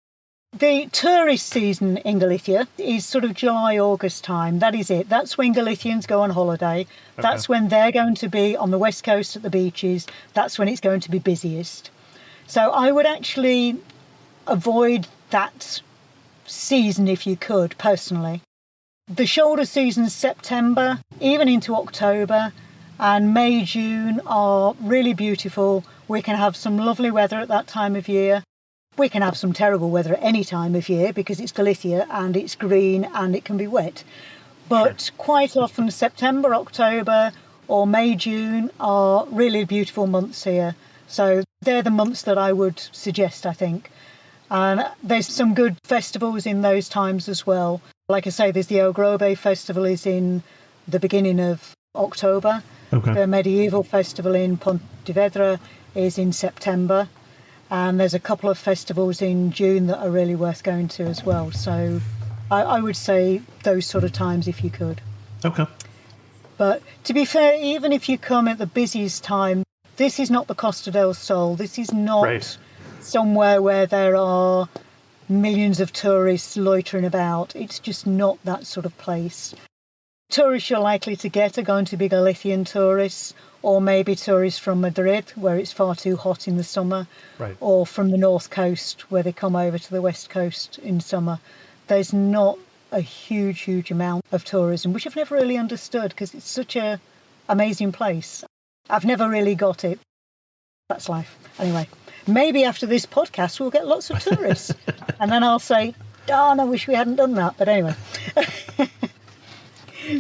Speaker 4: The tourist season in Galicia is sort of July, August time. That is it. That's when Galicians go on holiday. Okay. That's when they're going to be on the west coast at the beaches. That's when it's going to be busiest. So I would actually avoid that season if you could, personally. The shoulder seasons, September, even into October, and May, June are really beautiful. We can have some lovely weather at that time of year. We can have some terrible weather at any time of year because it's Galicia and it's green and it can be wet. But quite often September, October or May, June are really beautiful months here. So they're the months that I would suggest, I think. And there's some good festivals in those times as well. Like I say, there's the El Grobe Festival is in the beginning of October. Okay. The Medieval Festival in Pontevedra is in September. And there's a couple of festivals in June that are really worth going to as well. So I would say those sort of times if you could.
Speaker 3: Okay.
Speaker 4: But to be fair, even if you come at the busiest time, this is not the Costa del Sol. This is not somewhere where there are millions of tourists loitering about. It's just not that sort of place. Tourists you're likely to get are going to be Galician tourists, or maybe tourists from Madrid, where it's far too hot in the summer, or from the north coast, where they come over to the west coast in summer. There's not a huge amount of tourism, which I've never really understood, because it's such an amazing place. I've never really got it. That's life. Anyway, maybe after this podcast, we'll get lots of tourists. And then I'll say, darn, I wish we hadn't done that. But anyway.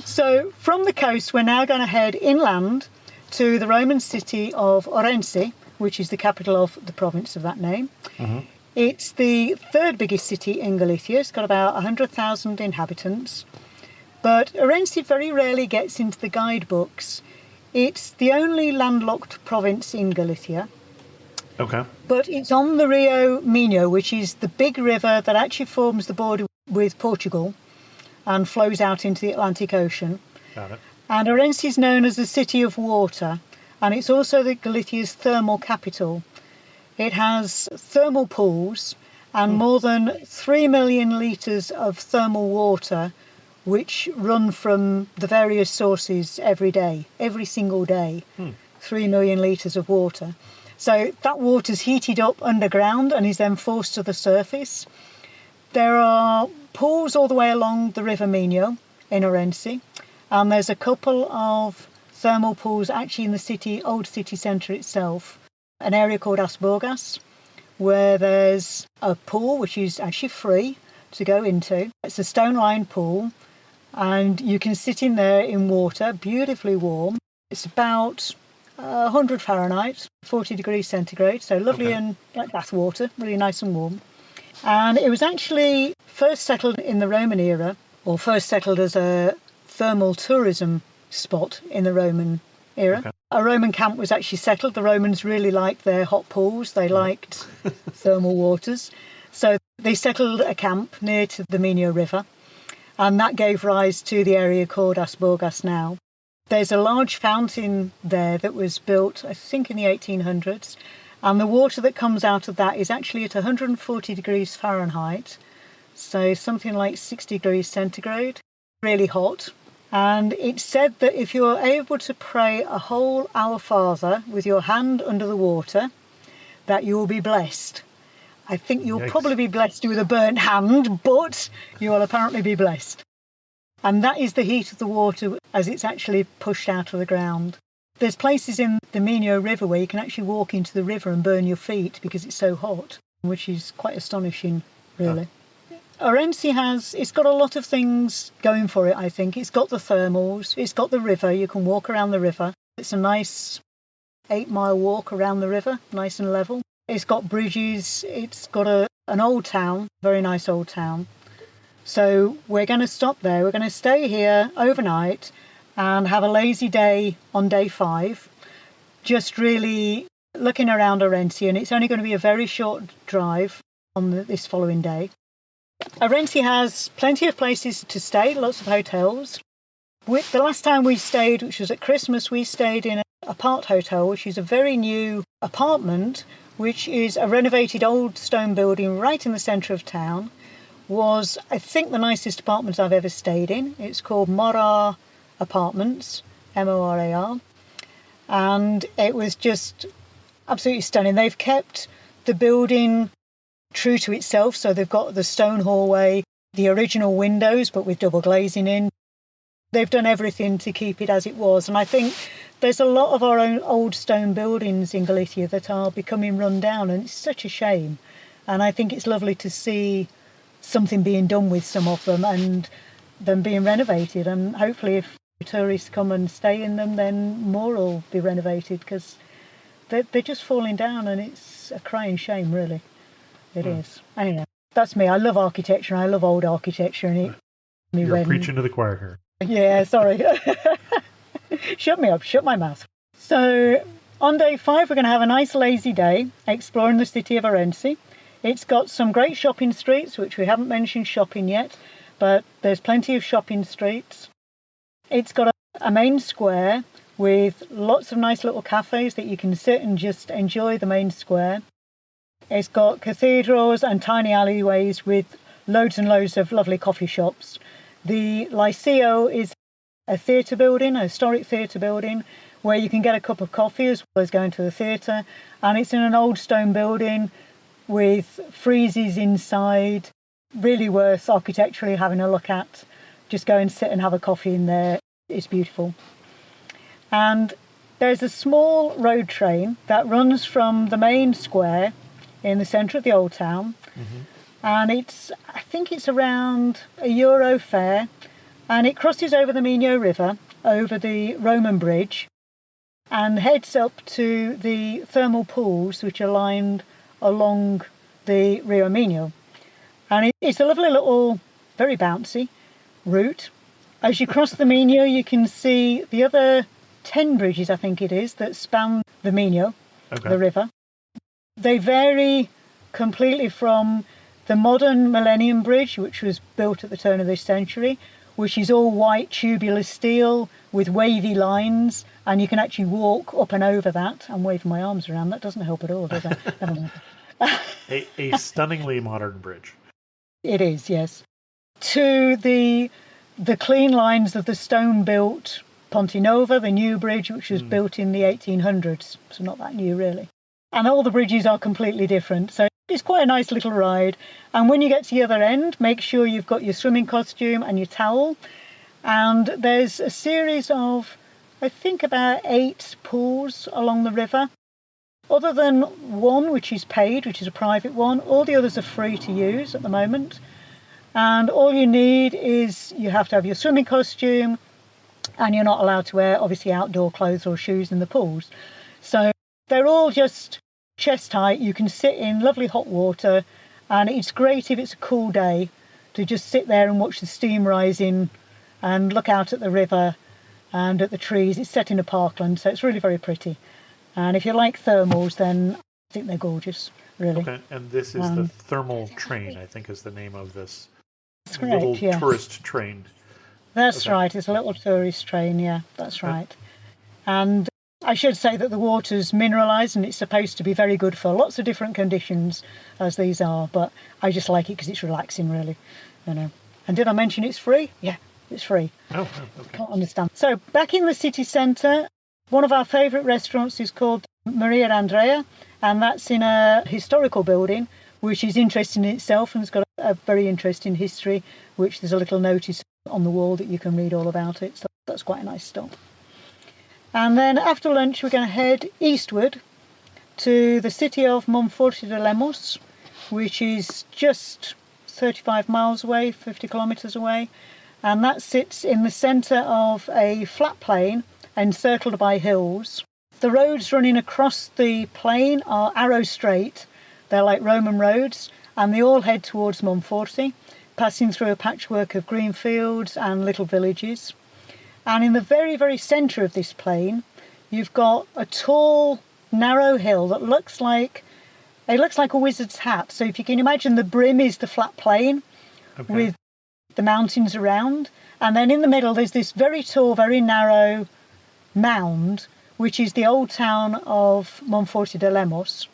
Speaker 4: So from the coast, we're now going to head inland to the Roman city of Orense, which is the capital of the province of that name. Mm-hmm. It's the third biggest city in Galicia. It's got about 100,000 inhabitants. But Orense very rarely gets into the guidebooks. It's the only landlocked province in Galicia.
Speaker 3: Okay.
Speaker 4: But it's on the Rio Minho, which is the big river that actually forms the border with Portugal and flows out into the Atlantic Ocean.
Speaker 3: Got it.
Speaker 4: And Orense is known as the City of Water, and it's also the Galicia's thermal capital. It has thermal pools and more than 3 million litres of thermal water, which run from the various sources every day, every single day. 3 million litres of water. So that water's heated up underground and is then forced to the surface. There are pools all the way along the River Minho in Orense, and there's a couple of thermal pools actually in the city, old city centre itself, an area called As Bogas, where there's a pool which is actually free to go into. It's a stone-lined pool, and you can sit in there in water, beautifully warm. It's about 100 Fahrenheit, 40 degrees centigrade, so lovely and like bath water, really nice and warm. And it was actually first settled in the Roman era, or first settled as a thermal tourism spot in the Roman era. Okay. A Roman camp was actually settled. The Romans really liked their hot pools. They liked thermal waters. So they settled a camp near to the Minho River, and that gave rise to the area called As Bogas now. There's a large fountain there that was built, I think, in the 1800s, and the water that comes out of that is actually at 140 degrees Fahrenheit, so something like 60 degrees centigrade, really hot. And it's said that if you're able to pray a whole Our Father with your hand under the water, that you will be blessed. I think you'll probably be blessed with a burnt hand, but you will apparently be blessed. And that is the heat of the water as it's actually pushed out of the ground. There's places in the Minho River where you can actually walk into the river and burn your feet because it's so hot, which is quite astonishing, really. Orense it's got a lot of things going for it, I think. It's got the thermals, it's got the river, you can walk around the river. It's a nice 8-mile walk around the river, nice and level. It's got bridges, it's got an old town, very nice old town. So we're going to stop there. We're going to stay here overnight and have a lazy day on day 5, just really looking around Orense, and it's only going to be a very short drive on this following day. Orense has plenty of places to stay, lots of hotels. The last time we stayed, which was at Christmas, we stayed in a Part Hotel, which is a very new apartment, which is a renovated old stone building right in the centre of town. Was, I think, the nicest apartment I've ever stayed in. It's called Morar Apartments, Morar, and it was just absolutely stunning. They've kept the building true to itself, so they've got the stone hallway, the original windows, but with double glazing in. They've done everything to keep it as it was, and I think there's a lot of our own old stone buildings in Galicia that are becoming run down, and it's such a shame. And I think it's lovely to see something being done with some of them and them being renovated, and hopefully if tourists come and stay in them, then more will be renovated, because they're just falling down, and it's a crying shame, really. It is. Anyway, that's me. I love architecture, and I love old architecture, and
Speaker 3: You're preaching to the choir here.
Speaker 4: Yeah, sorry. Shut me up, shut my mouth. So on day 5 we're going to have a nice lazy day exploring the city of Orense. It's got some great shopping streets, which we haven't mentioned shopping yet, but there's plenty of shopping streets. It's got a main square with lots of nice little cafes that you can sit and just enjoy the main square. It's got cathedrals and tiny alleyways with loads and loads of lovely coffee shops. The Liceo is a theatre building, a historic theatre building, where you can get a cup of coffee as well as going to the theatre. And it's in an old stone building with friezes inside, really worth architecturally having a look at. Just go and sit and have a coffee in there. It's beautiful. And there's a small road train that runs from the main square in the centre of the old town. And I think it's around €1 fare, and it crosses over the Minho River, over the Roman bridge, and heads up to the thermal pools which are lined along the Rio Minho. And it's a lovely little, very bouncy route. As you cross the Minho, you can see the other 10 bridges, I think it is, that span the Minho, the river. They vary completely from the modern Millennium Bridge, which was built at the turn of this century, which is all white tubular steel with wavy lines, and you can actually walk up and over that. I'm waving my arms around. That doesn't help at all, does it?
Speaker 3: A stunningly modern bridge.
Speaker 4: It is, yes. To the clean lines of the stone-built Ponte Nova, the new bridge, which was built in the 1800s, so not that new, really. And all the bridges are completely different, so it's quite a nice little ride. And when you get to the other end, make sure you've got your swimming costume and your towel. And there's a series of, I think, about 8 pools along the river. Other than one, which is paid, which is a private one, all the others are free to use at the moment. And all you need is you have to have your swimming costume, and you're not allowed to wear, obviously, outdoor clothes or shoes in the pools. So they're all just chest height. You can sit in lovely hot water, and it's great if it's a cool day to just sit there and watch the steam rising and look out at the river and at the trees. It's set in a parkland, so it's really very pretty. And if you like thermals, then I think they're gorgeous, really.
Speaker 3: Okay, and this is the thermal train, I think is the name of this
Speaker 4: correct,
Speaker 3: little
Speaker 4: yes.
Speaker 3: tourist train.
Speaker 4: That's right, it's a little tourist train, yeah, that's right. And I should say that the water's mineralised, and it's supposed to be very good for lots of different conditions, as these are, but I just like it because it's relaxing, really, you know. And did I mention it's free? Yeah, it's free.
Speaker 3: Oh, okay.
Speaker 4: Can't understand. So back in the city centre, one of our favourite restaurants is called Maria Andrea, and that's in a historical building, which is interesting in itself and has got a very interesting history, which there's a little notice on the wall that you can read all about it. So that's quite a nice stop. And then after lunch, we're going to head eastward to the city of Monforte de Lemos, which is just 35 miles away, 50 kilometres away. And that sits in the centre of a flat plain encircled by hills. The roads running across the plain are arrow straight. They're like Roman roads, and they all head towards Monforte, passing through a patchwork of green fields and little villages. And in the very, very centre of this plain, you've got a tall, narrow hill that looks like a wizard's hat. So if you can imagine, the brim is the flat plain with the mountains around. And then in the middle, there's this very tall, very narrow mound, which is the old town of Monforte de Lemos.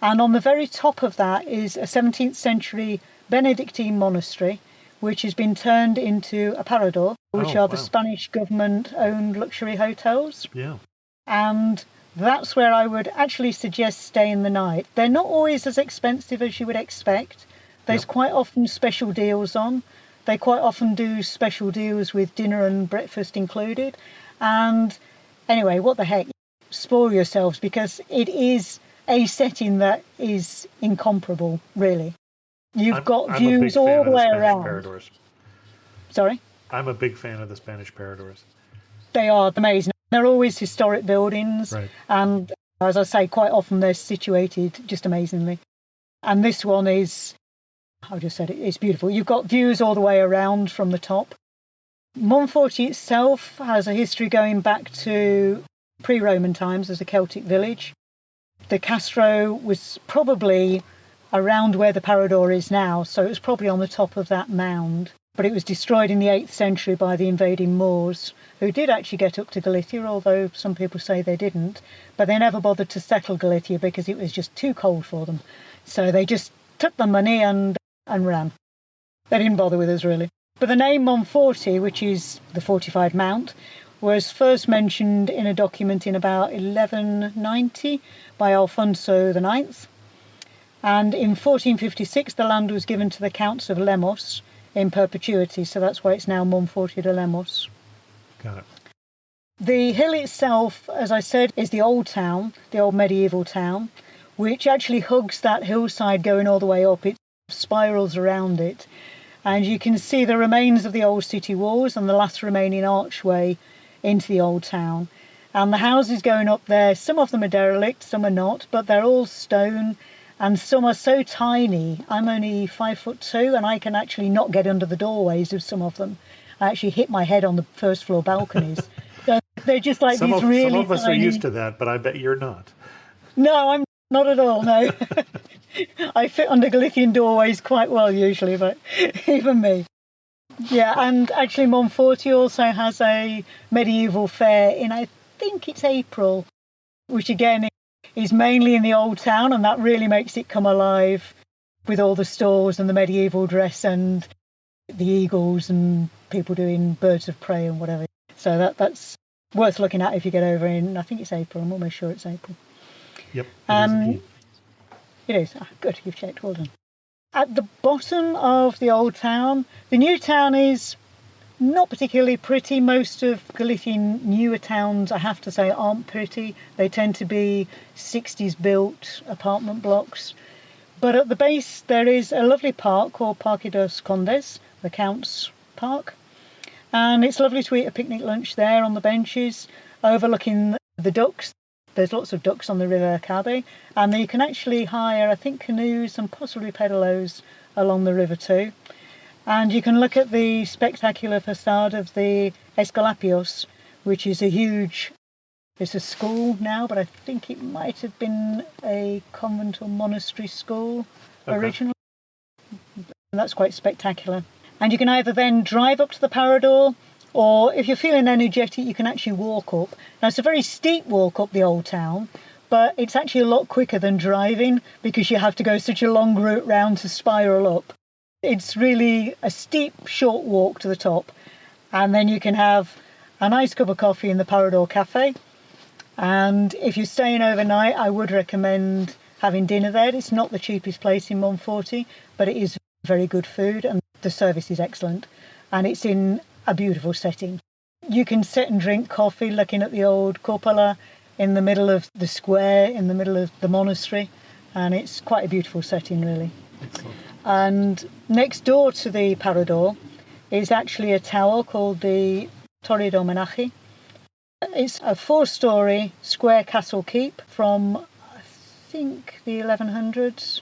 Speaker 4: And on the very top of that is a 17th century Benedictine monastery, which has been turned into a parador, which are the Spanish government-owned luxury hotels.
Speaker 3: Yeah.
Speaker 4: And that's where I would actually suggest staying the night. They're not always as expensive as you would expect. There's quite often special deals on. They quite often do special deals with dinner and breakfast included. And anyway, what the heck, spoil yourselves, because it is a setting that is incomparable, really. You've got views all the way around.
Speaker 3: Paradors.
Speaker 4: Sorry?
Speaker 3: I'm a big fan of the Spanish paradors.
Speaker 4: They are amazing. They're always historic buildings.
Speaker 3: Right.
Speaker 4: And as I say, quite often they're situated just amazingly. And this one is, I just said it, it's beautiful. You've got views all the way around from the top. Monforte itself has a history going back to pre-Roman times as a Celtic village. The Castro was probably around where the Parador is now, so it was probably on the top of that mound. But it was destroyed in the 8th century by the invading Moors, who did actually get up to Galicia, although some people say they didn't. But they never bothered to settle Galicia because it was just too cold for them. So they just took the money and ran. They didn't bother with us, really. But the name Monforte, which is the fortified mount, was first mentioned in a document in about 1190 by Alfonso IX. And in 1456, the land was given to the Counts of Lemos in perpetuity, so that's why it's now Monforte de Lemos.
Speaker 3: Got it.
Speaker 4: The hill itself, as I said, is the old town, the old medieval town, which actually hugs that hillside going all the way up. It spirals around it. And you can see the remains of the old city walls and the last remaining archway into the old town. And the houses going up there, some of them are derelict, some are not, but they're all stone. And some are so tiny. I'm only 5'2", and I can actually not get under the doorways of some of them. I actually hit my head on the first floor balconies. So they're just like some really
Speaker 3: of us
Speaker 4: tiny.
Speaker 3: are used to that, but I bet you're not.
Speaker 4: No, I'm Not at all, no. I fit under Galician doorways quite well usually, but even me. Yeah, and actually Monforte also has a medieval fair in, I think it's April, which again is mainly in the old town, and that really makes it come alive with all the stores and the medieval dress and the eagles and people doing birds of prey and whatever. So that's worth looking at if you get over in, I think it's April, I'm almost sure it's April.
Speaker 3: Yep.
Speaker 4: It is. Ah, good, you've checked, well done. At the bottom of the old town, the new town is not particularly pretty. Most of Galician newer towns, I have to say, aren't pretty. They tend to be 60s built apartment blocks. But at the base there is a lovely park called Parque dos Condes, the Count's Park. And it's lovely to eat a picnic lunch there on the benches, overlooking the ducks. There's lots of ducks on the River Cabe, and you can actually hire, I think, canoes and possibly pedalos along the river too. And you can look at the spectacular facade of the Escalapios, which is it's a school now, but I think it might have been a convent or monastery school originally. And that's quite spectacular. And you can either then drive up to the Parador, or if you're feeling energetic, you can actually walk up. Now, it's a very steep walk up the old town, but it's actually a lot quicker than driving because you have to go such a long route round to spiral up. It's really a steep, short walk to the top. And then you can have a nice cup of coffee in the Parador Cafe. And if you're staying overnight, I would recommend having dinner there. It's not the cheapest place in Monforte, but it is very good food and the service is excellent. And it's in a beautiful setting. You can sit and drink coffee looking at the old cupola in the middle of the square, in the middle of the monastery, and it's quite a beautiful setting really.
Speaker 3: Excellent.
Speaker 4: And next door to the Parador is actually a tower called the Torre do Homenaje. It's a 4-storey square castle keep from, I think, the 1100s.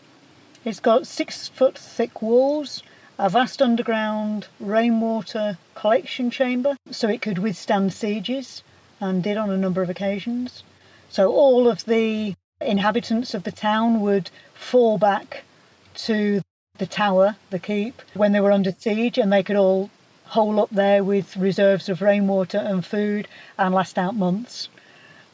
Speaker 4: It's got 6-foot thick walls, a vast underground rainwater collection chamber, so it could withstand sieges, and did on a number of occasions. So all of the inhabitants of the town would fall back to the tower, the keep, when they were under siege, and they could all hole up there with reserves of rainwater and food and last out months.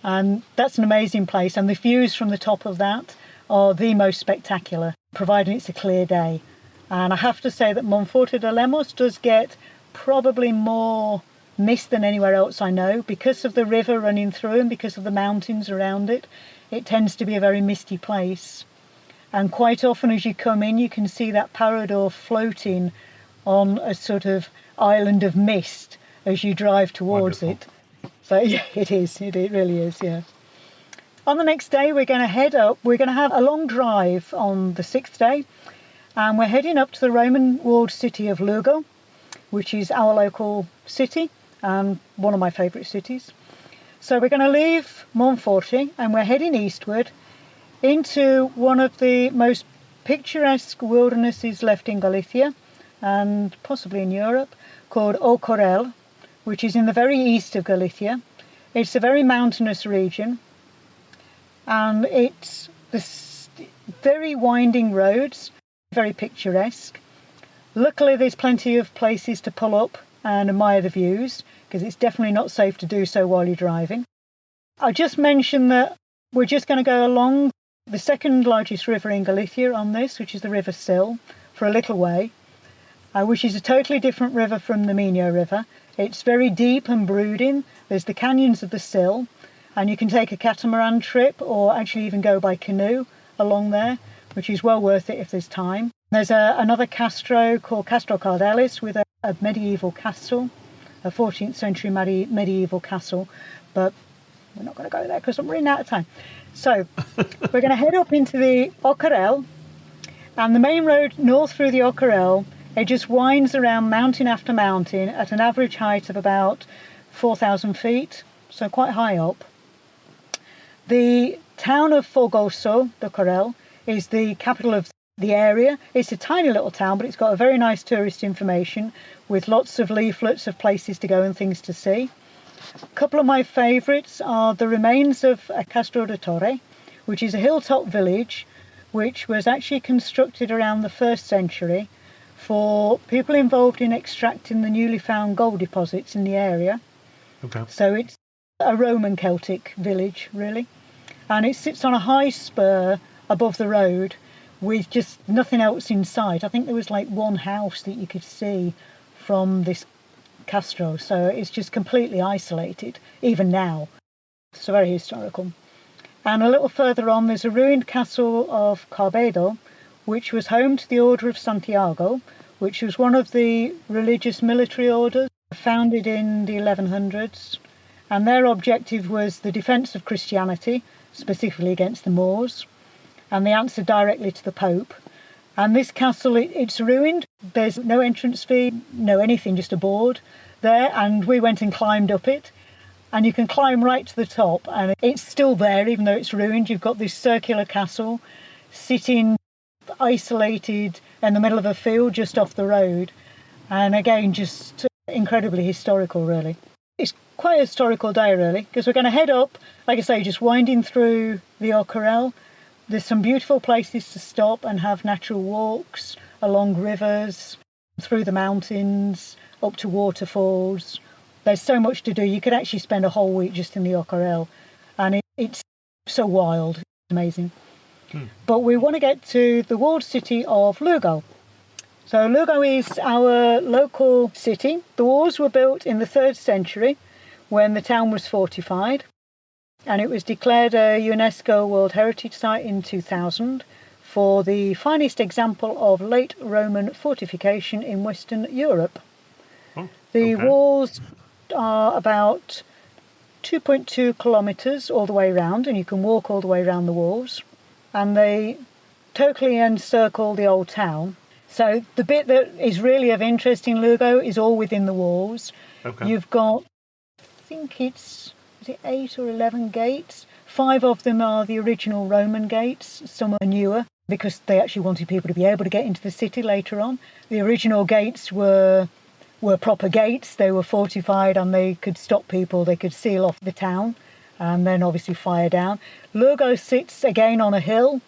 Speaker 4: And that's an amazing place, and the views from the top of that are the most spectacular, providing it's a clear day. And I have to say that Monforte de Lemos does get probably more mist than anywhere else I know. Because of the river running through and because of the mountains around it, it tends to be a very misty place. And quite often as you come in, you can see that Parador floating on a sort of island of mist as you drive towards
Speaker 3: Wonderful.
Speaker 4: it. So yeah, it is. It really is, yeah. On the next day, we're going to head up. We're going to have a long drive on the 6th day. And we're heading up to the Roman walled city of Lugo, which is our local city and one of my favourite cities. So we're going to leave Monforte and we're heading eastward into one of the most picturesque wildernesses left in Galicia and possibly in Europe, called O Corel, which is in the very east of Galicia. It's a very mountainous region and it's very winding roads, very picturesque. Luckily there's plenty of places to pull up and admire the views, because it's definitely not safe to do so while you're driving. I'll just mention that we're just going to go along the second largest river in Galicia on this, which is the River Sil, for a little way, which is a totally different river from the Minho River. It's very deep and brooding. There's the canyons of the Sil, and you can take a catamaran trip or actually even go by canoe along there, which is well worth it if there's time. There's another castro called Castro Cardelis with a medieval castle, a 14th century medieval castle, but we're not going to go there because I'm running out of time. So we're going to head up into the Ocarel, and the main road north through the Ocarel, it just winds around mountain after mountain at an average height of about 4,000 feet, so quite high up. The town of Fogoso do Corel is the capital of the area. It's a tiny little town, but it's got a very nice tourist information with lots of leaflets of places to go and things to see. A couple of my favourites are the remains of Castro de Torre, which is a hilltop village which was actually constructed around the 1st century for people involved in extracting the newly found gold deposits in the area.
Speaker 3: Okay.
Speaker 4: So it's a Roman Celtic village, really. And it sits on a high spur above the road with just nothing else in sight. I think there was like one house that you could see from this castro. So it's just completely isolated, even now. It's very historical. And a little further on, there's a ruined castle of Carbedo, which was home to the Order of Santiago, which was one of the religious military orders founded in the 1100s. And their objective was the defence of Christianity, specifically against the Moors. And they answered directly to the Pope. And this castle, it's ruined. There's no entrance fee, no anything, just a board there. And we went and climbed up it. And you can climb right to the top. And it's still there, even though it's ruined. You've got this circular castle sitting isolated in the middle of a field just off the road. And again, just incredibly historical, really. It's quite a historical day, really, because we're going to head up, like I say, just winding through the Ocarel. There's some beautiful places to stop and have natural walks along rivers, through the mountains, up to waterfalls. There's so much to do. You could actually spend a whole week just in the Ocarel, and it's so wild. It's amazing. But we want to get to the walled city of Lugo. So Lugo is our local city. The walls were built in the 3rd century when the town was fortified, and it was declared a UNESCO World Heritage Site in 2000 for the finest example of late Roman fortification in Western Europe. The walls are about 2.2 kilometres all the way around, and you can walk all the way around the walls, and they totally encircle the old town. So the bit that is really of interest in Lugo is all within the walls. You've got, I think is it 8 or 11 gates? 5 of them are the original Roman gates. Some are newer because they actually wanted people to be able to get into the city later on. The original gates were proper gates. They were fortified and they could stop people. They could seal off the town and then obviously fire down. Lugo sits again on a hill,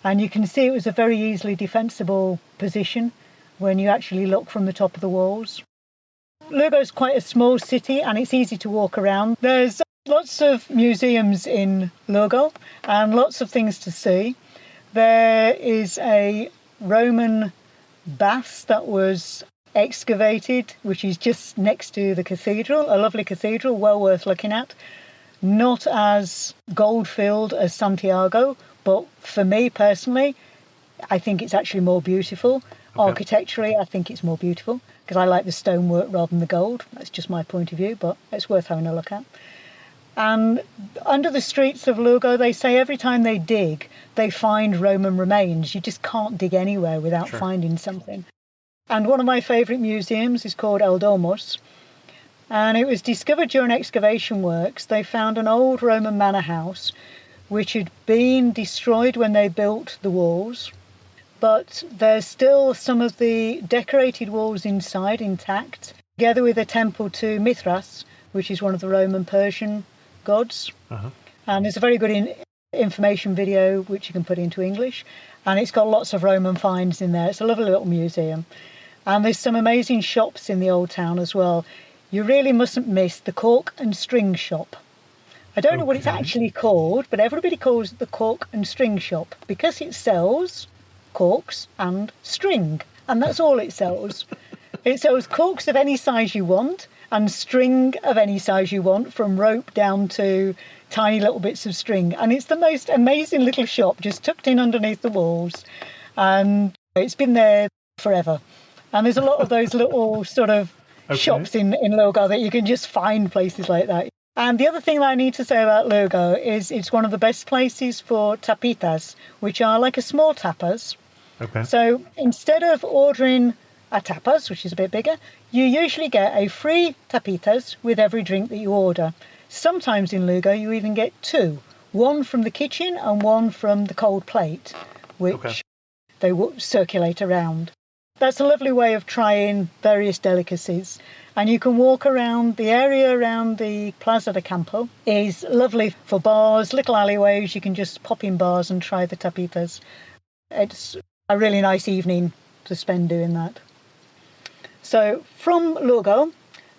Speaker 4: and you can see it was a very easily defensible position when you actually look from the top of the walls. Lugo is quite a small city and it's easy to walk around. There's lots of museums in Lugo and lots of things to see. There is a Roman bath that was excavated, which is just next to the cathedral, a lovely cathedral, well worth looking at. Not as gold-filled as Santiago, but for me personally, I think it's actually more beautiful. Architecturally, I think it's more beautiful because I like the stonework rather than the gold. That's just my point of view, but it's worth having a look at. And under the streets of Lugo, they say every time they dig, they find Roman remains. You just can't dig anywhere without finding something. And one of my favourite museums is called El Domus. And it was discovered during excavation works. They found an old Roman manor house which had been destroyed when they built the walls. But there's still some of the decorated walls inside intact, together with a temple to Mithras, which is one of the Roman Persian gods. And there's a very good information video which you can put into English. And it's got lots of Roman finds in there. It's a lovely little museum. And there's some amazing shops in the old town as well. You really mustn't miss the cork and string shop. I don't know what it's actually called, but everybody calls it the cork and string shop because it sells corks and string, and that's all it sells. It sells corks of any size you want and string of any size you want, from rope down to tiny little bits of string. And it's the most amazing little shop just tucked in underneath the walls, and it's been there forever. And there's a lot of those little sort of shops in Lugo that you can just find places like that. And the other thing that I need to say about Lugo is it's one of the best places for tapitas, which are like a small tapas. So instead of ordering a tapas, which is a bit bigger, you usually get a free tapitas with every drink that you order. Sometimes in Lugo you even get 2, one from the kitchen and one from the cold plate, which they will circulate around. That's a lovely way of trying various delicacies. And you can walk around the area around the Plaza de Campo. Is lovely for bars, little alleyways. You can just pop in bars and try the tapitas. It's a really nice evening to spend doing that. So from Lugo,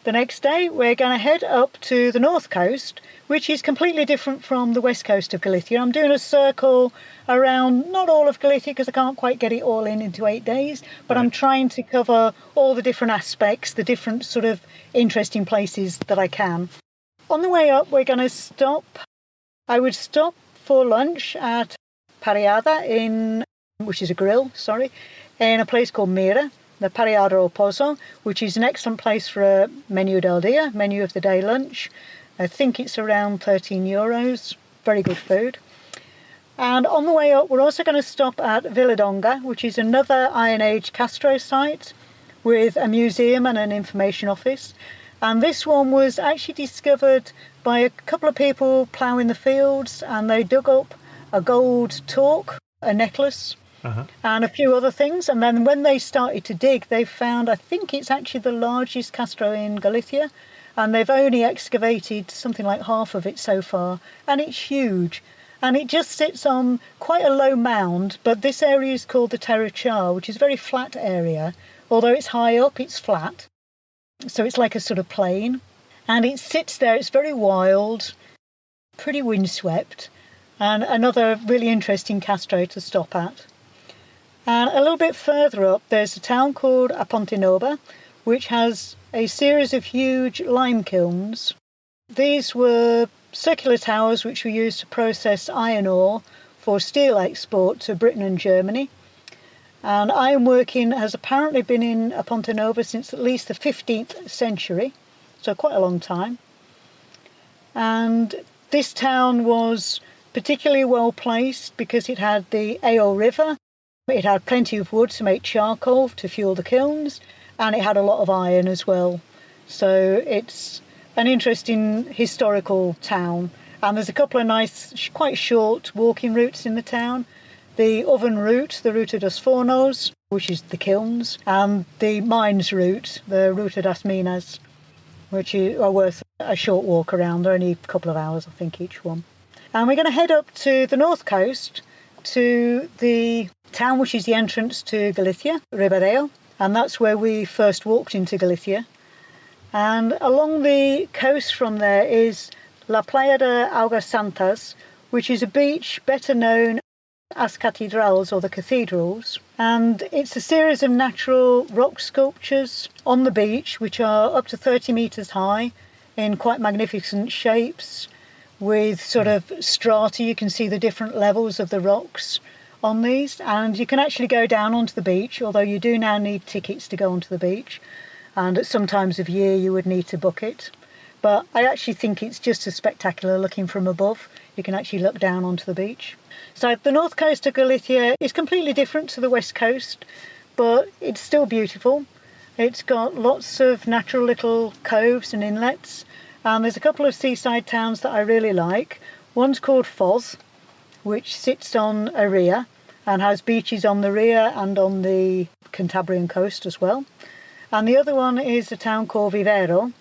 Speaker 4: the next day we're going to head up to the north coast, which is completely different from the west coast of Galicia. I'm doing a circle around not all of Galicia because I can't quite get it all into 8 days, but I'm trying to cover all the different aspects, the different sort of interesting places that I can. On the way up, we're going to stop. I would stop for lunch at Parellada, which is a grill, in a place called Mira, the Parellada au Pozo, which is an excellent place for a menu del dia, menu of the day lunch. I think it's around €13. Very good food. And on the way up, we're also going to stop at Villadonga, which is another Iron Age Castro site with a museum and an information office. And this one was actually discovered by a couple of people ploughing the fields, and they dug up a gold torque, a necklace, and a few other things. And then when they started to dig, they found, I think it's actually the largest Castro in Galicia, and they've only excavated something like half of it so far, and it's huge. And it just sits on quite a low mound, but this area is called the Terrachar, which is a very flat area. Although it's high up, it's flat. So it's like a sort of plain. And it sits there, it's very wild, pretty windswept, and another really interesting Castro to stop at. And a little bit further up, there's a town called Apontenova, which has a series of huge lime kilns. These were circular towers which were used to process iron ore for steel export to Britain and Germany. And ironworking has apparently been in Apontenova since at least the 15th century, so quite a long time. And this town was particularly well placed because it had the Ao River, it had plenty of wood to make charcoal to fuel the kilns, and it had a lot of iron as well. So it's an interesting historical town. And there's a couple of nice, quite short walking routes in the town. The oven route, the Ruta dos Fornos, which is the kilns, and the mines route, the Ruta das Minas, which are worth a short walk around. They're only a couple of hours, I think, each one. And we're going to head up to the north coast to the town which is the entrance to Galicia, Ribadeo, and that's where we first walked into Galicia. And along the coast from there is La Playa de Augas Santas, which is a beach better known as cathedrals, or the cathedrals. And it's a series of natural rock sculptures on the beach, which are up to 30 metres high in quite magnificent shapes with sort of strata. You can see the different levels of the rocks on these, and you can actually go down onto the beach, although you do now need tickets to go onto the beach, and at some times of year you would need to book it. But I actually think it's just as spectacular looking from above. You can actually look down onto the beach. So the north coast of Galicia is completely different to the west coast, but it's still beautiful. It's got lots of natural little coves and inlets, and there's a couple of seaside towns that I really like. One's called Foz, which sits on a ria and has beaches on the ria and on the Cantabrian coast as well. And the other one is a town called Vivero,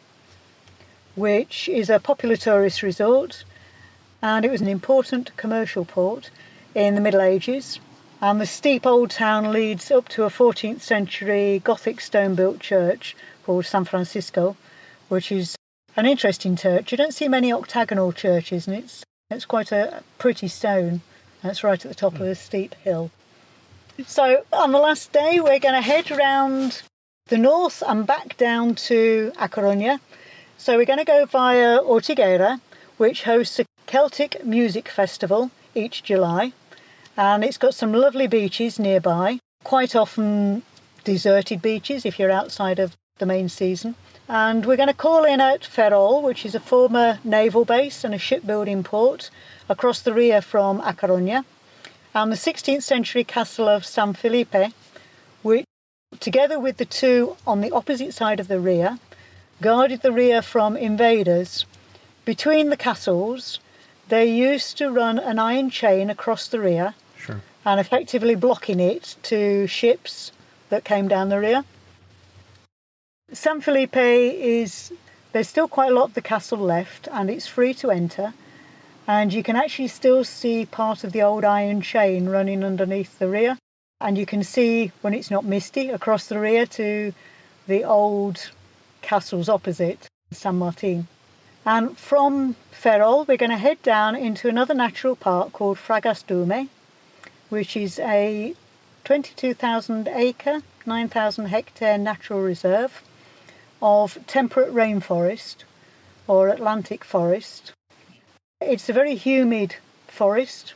Speaker 4: which is a popular tourist resort, and it was an important commercial port in the Middle Ages. And the steep old town leads up to a 14th century Gothic stone-built church called San Francisco, which is an interesting church. You don't see many octagonal churches, and it's quite a pretty stone. That's right at the top of a steep hill. So on the last day, we're going to head around the north and back down to A Coruña. So we're going to go via Ortigueira, which hosts a Celtic music festival each July. And it's got some lovely beaches nearby, quite often deserted beaches if you're outside of the main season. And we're going to call in at Ferrol, which is a former naval base and a shipbuilding port across the ria from A Coruña, and the 16th century castle of San Felipe, which, together with the two on the opposite side of the ria, guarded the ria from invaders. Between the castles, they used to run an iron chain across the ria, and effectively blocking it to ships that came down the Ria. San Felipe there's still quite a lot of the castle left, and it's free to enter. And you can actually still see part of the old iron chain running underneath the Ria. And you can see, when it's not misty, across the Ria to the old castles opposite, San Martin. And from Ferrol, we're going to head down into another natural park called Fragas Dume, which is a 22,000 acre, 9,000 hectare natural reserve of temperate rainforest or Atlantic forest. It's a very humid forest,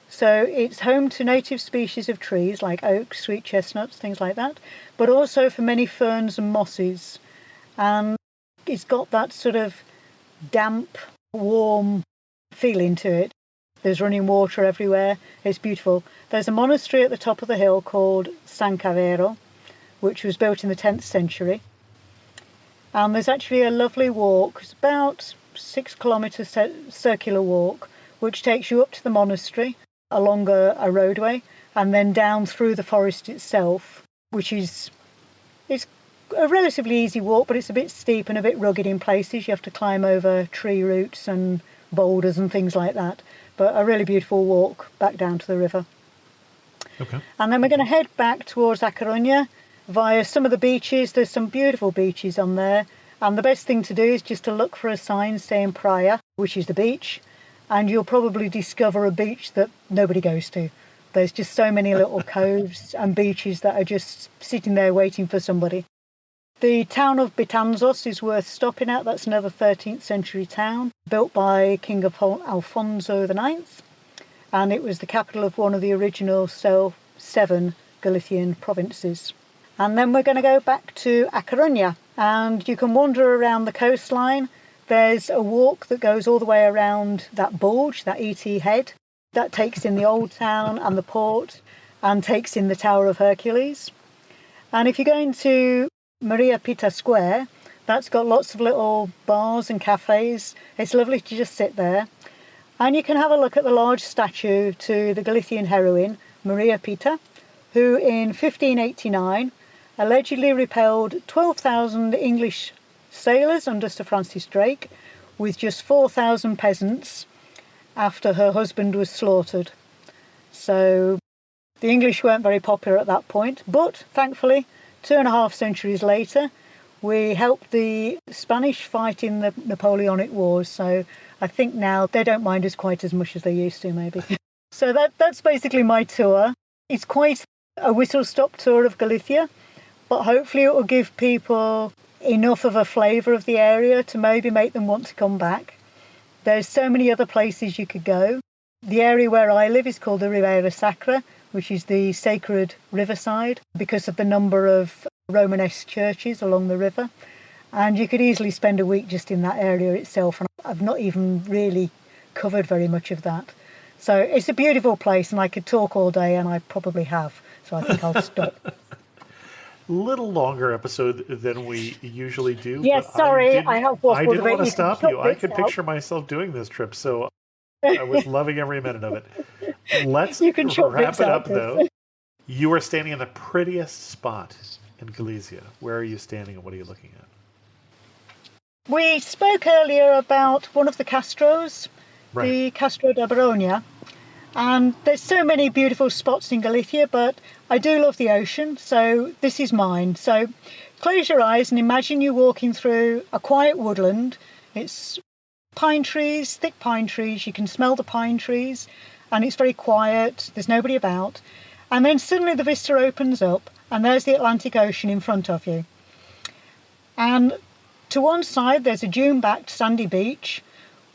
Speaker 4: so it's home to native species of trees like oaks, sweet chestnuts, things like that, but also for many ferns and mosses. And it's got that sort of damp, warm feeling to it. There's running water everywhere. It's beautiful. There's a monastery at the top of the hill called San Cavero, which was built in the 10th century. And there's actually a lovely walk. It's about 6 kilometre circular walk, which takes you up to the monastery along a roadway and then down through the forest itself, which it's a relatively easy walk, but it's a bit steep and a bit rugged in places. You have to climb over tree roots and boulders and things like that. But a really beautiful walk back down to the river.
Speaker 3: Okay.
Speaker 4: And then we're going to head back towards A Coruña via some of the beaches. There's some beautiful beaches on there. And the best thing to do is just to look for a sign saying Praia, which is the beach. And you'll probably discover a beach that nobody goes to. There's just so many little coves and beaches that are just sitting there waiting for somebody. The town of Betanzos is worth stopping at. That's another 13th century town, built by King Alfonso IX. And it was the capital of one of the original 7 Galician provinces. And then we're going to go back to A Coruña, and you can wander around the coastline. There's a walk that goes all the way around that bulge, that ET head, that takes in the old town and the port and takes in the Tower of Hercules. And if you're going to Maria Pita Square, that's got lots of little bars and cafes. It's lovely to just sit there. And you can have a look at the large statue to the Galician heroine, Maria Pita, who in 1589 allegedly repelled 12,000 English sailors under Sir Francis Drake with just 4,000 peasants after her husband was slaughtered. So the English weren't very popular at that point, but thankfully 2.5 centuries later we helped the Spanish fight in the Napoleonic Wars, so I think now they don't mind us quite as much as they used to, maybe. So that's basically my tour. It's quite a whistle-stop tour of Galicia, but hopefully it will give people enough of a flavour of the area to maybe make them want to come back. There's so many other places you could go. The area where I live is called the Ribeira Sacra, which is the sacred riverside, because of the number of Romanesque churches along the river. And you could easily spend a week just in that area itself, and I've not even really covered very much of that. So it's a beautiful place, and I could talk all day, and I probably have. So I think I'll stop.
Speaker 3: Little longer episode than we usually do.
Speaker 4: Yes, sorry, I have waffled
Speaker 3: I didn't
Speaker 4: a bit.
Speaker 3: want to stop you. I could
Speaker 4: out.
Speaker 3: picture myself doing this trip, so I was loving every minute of it. Let's wrap it up, though. You are standing in the prettiest spot in Galicia. Where are you standing, and what are you looking at?
Speaker 4: We spoke earlier about one of the castros,
Speaker 3: Right.
Speaker 4: the Castro da Baronia. And there's so many beautiful spots in Galicia, but I do love the ocean, so this is mine. So close your eyes and imagine you walking through a quiet woodland. It's pine trees, thick pine trees. You can smell the pine trees, and it's very quiet. There's nobody about. And then suddenly the vista opens up, and there's the Atlantic Ocean in front of you. And to one side, there's a dune-backed sandy beach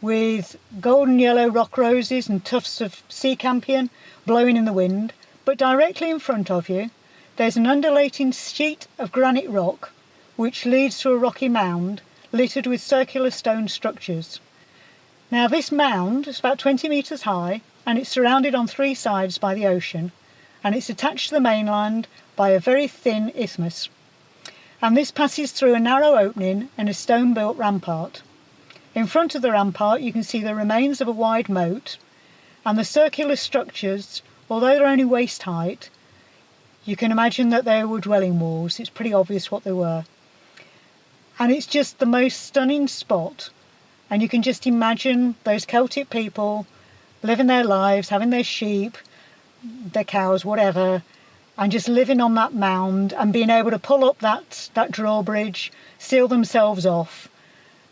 Speaker 4: with golden yellow rock roses and tufts of sea campion blowing in the wind. But directly in front of you, there's an undulating sheet of granite rock which leads to a rocky mound littered with circular stone structures. Now this mound is about 20 metres high, and it's surrounded on 3 sides by the ocean, and it's attached to the mainland by a very thin isthmus. And this passes through a narrow opening in a stone-built rampart. In front of the rampart you can see the remains of a wide moat, and the circular structures, although they're only waist height, You can imagine that they were dwelling walls. It's pretty obvious what they were. And it's just the most stunning spot. And you can just imagine those Celtic people living their lives, having their sheep, their cows, whatever, and just living on that mound and being able to pull up that drawbridge, seal themselves off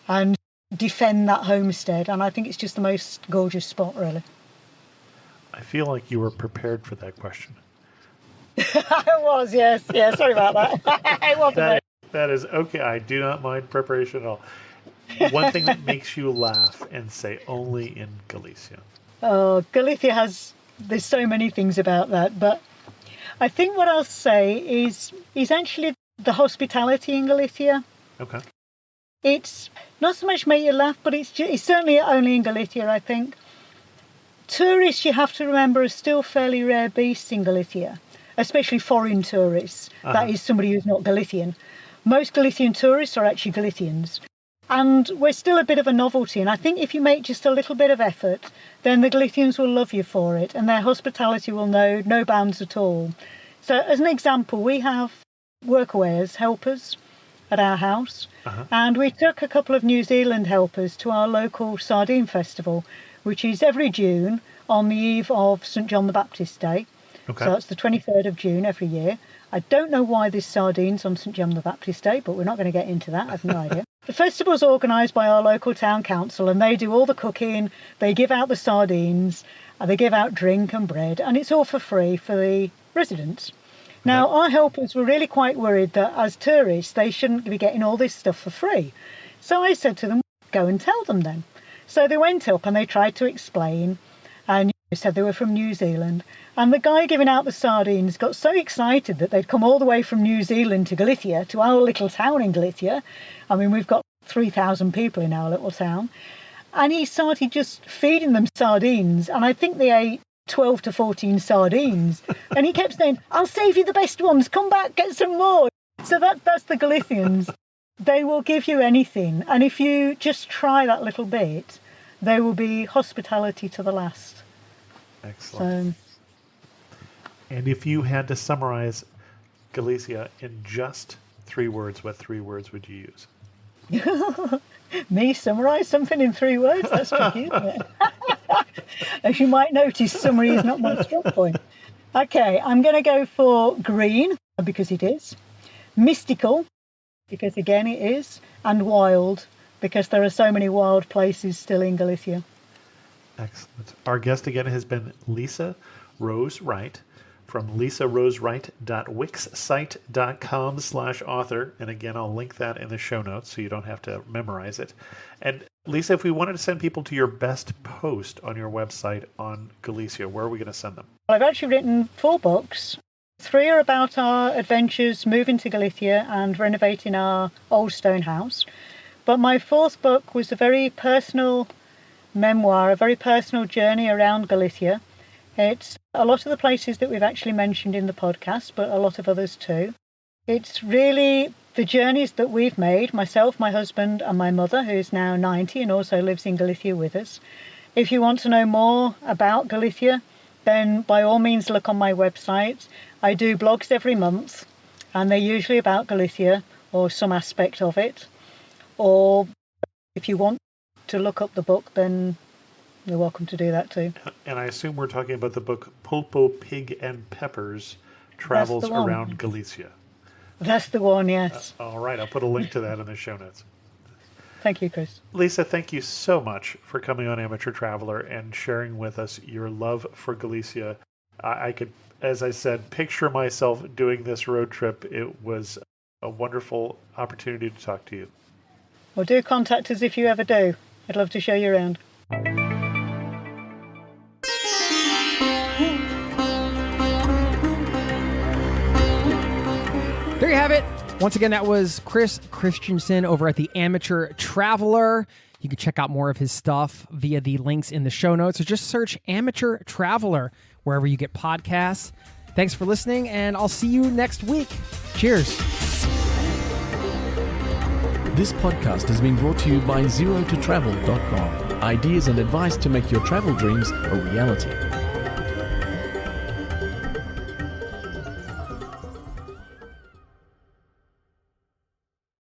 Speaker 4: and defend that homestead. And I think it's just the most gorgeous spot, really.
Speaker 3: I feel like you were prepared for that question.
Speaker 4: I was, yes. Yeah, sorry about that. I wasn't.
Speaker 3: That is okay. I do not mind preparation at all. One thing that makes you laugh and say only in Galicia.
Speaker 4: Oh, Galicia there's so many things about that, but I think what I'll say is actually the hospitality in Galicia.
Speaker 3: Okay.
Speaker 4: It's not so much make you laugh, but it's certainly only in Galicia, I think. Tourists, you have to remember, are still fairly rare beasts in Galicia, especially foreign tourists. That is somebody who's not Galician. Most Galician tourists are actually Galicians. And we're still a bit of a novelty. And I think if you make just a little bit of effort, then the Galicians will love you for it. And their hospitality will know no bounds at all. So as an example, we have workaways, helpers at our house. And we took a couple of New Zealand helpers to our local sardine festival, which is every June on the eve of St. John the Baptist Day. Okay. So it's the 23rd of June every year. I don't know why there's sardines on St. John the Baptist Day, but we're not going to get into that. I have no idea. The festival is organised by our local town council, and they do all the cooking. They give out the sardines, they give out drink and bread, and it's all for free for the residents. Now, our helpers were really quite worried that as tourists, they shouldn't be getting all this stuff for free. So I said to them, go and tell them then. So they went up and they tried to explain, and said they were from New Zealand. And the guy giving out the sardines got so excited that they'd come all the way from New Zealand to Galicia, to our little town in Galicia. I mean, we've got 3,000 people in our little town. And he started just feeding them sardines. And I think they ate 12 to 14 sardines. And he kept saying, I'll save you the best ones. Come back, get some more. So that's the Galicians. They will give you anything. And if you just try that little bit, there will be hospitality to the last.
Speaker 3: Excellent. And if you had to summarize Galicia in just 3 words, what 3 words would you use?
Speaker 4: Me summarise something in 3 words? That's tricky, isn't it? As you might notice, summary is not my strong point. Okay, I'm going to go for green, because it is. Mystical, because again it is. And wild, because there are so many wild places still in Galicia.
Speaker 3: Excellent. Our guest again has been Lisa Rose Wright from lisarosewright.wixsite.com/author. And again, I'll link that in the show notes so you don't have to memorize it. And Lisa, if we wanted to send people to your best post on your website on Galicia, where are we going to send them?
Speaker 4: Well, I've actually written 4 books. 3 are about our adventures moving to Galicia and renovating our old stone house. But my 4th book was a very personal memoir, a very personal journey around Galicia. It's a lot of the places that we've actually mentioned in the podcast, but a lot of others too. It's really the journeys that we've made, myself, my husband and my mother, who's now 90 and also lives in Galicia with us. If you want to know more about Galicia, then by all means look on my website. I do blogs every month, and they're usually about Galicia or some aspect of it. Or if you want to look up the book, then you're welcome to do that too.
Speaker 3: And I assume we're talking about the book Pulpo, Pig and Peppers Travels Around Galicia.
Speaker 4: That's the one, yes.
Speaker 3: All right, I'll put a link to that in the show notes.
Speaker 4: Thank you, Chris.
Speaker 3: Lisa, thank you so much for coming on Amateur Traveler and sharing with us your love for Galicia. I could, as I said, picture myself doing this road trip. It was a wonderful opportunity to talk to you.
Speaker 4: Well, do contact us if you ever do. I'd love to show you around.
Speaker 2: There you have it. Once again, that was Chris Christensen over at the Amateur Traveler. You can check out more of his stuff via the links in the show notes, or just search Amateur Traveler wherever you get podcasts. Thanks for listening, and I'll see you next week. Cheers.
Speaker 1: This podcast has been brought to you by ZeroToTravel.com. Ideas and advice to make your travel dreams a reality.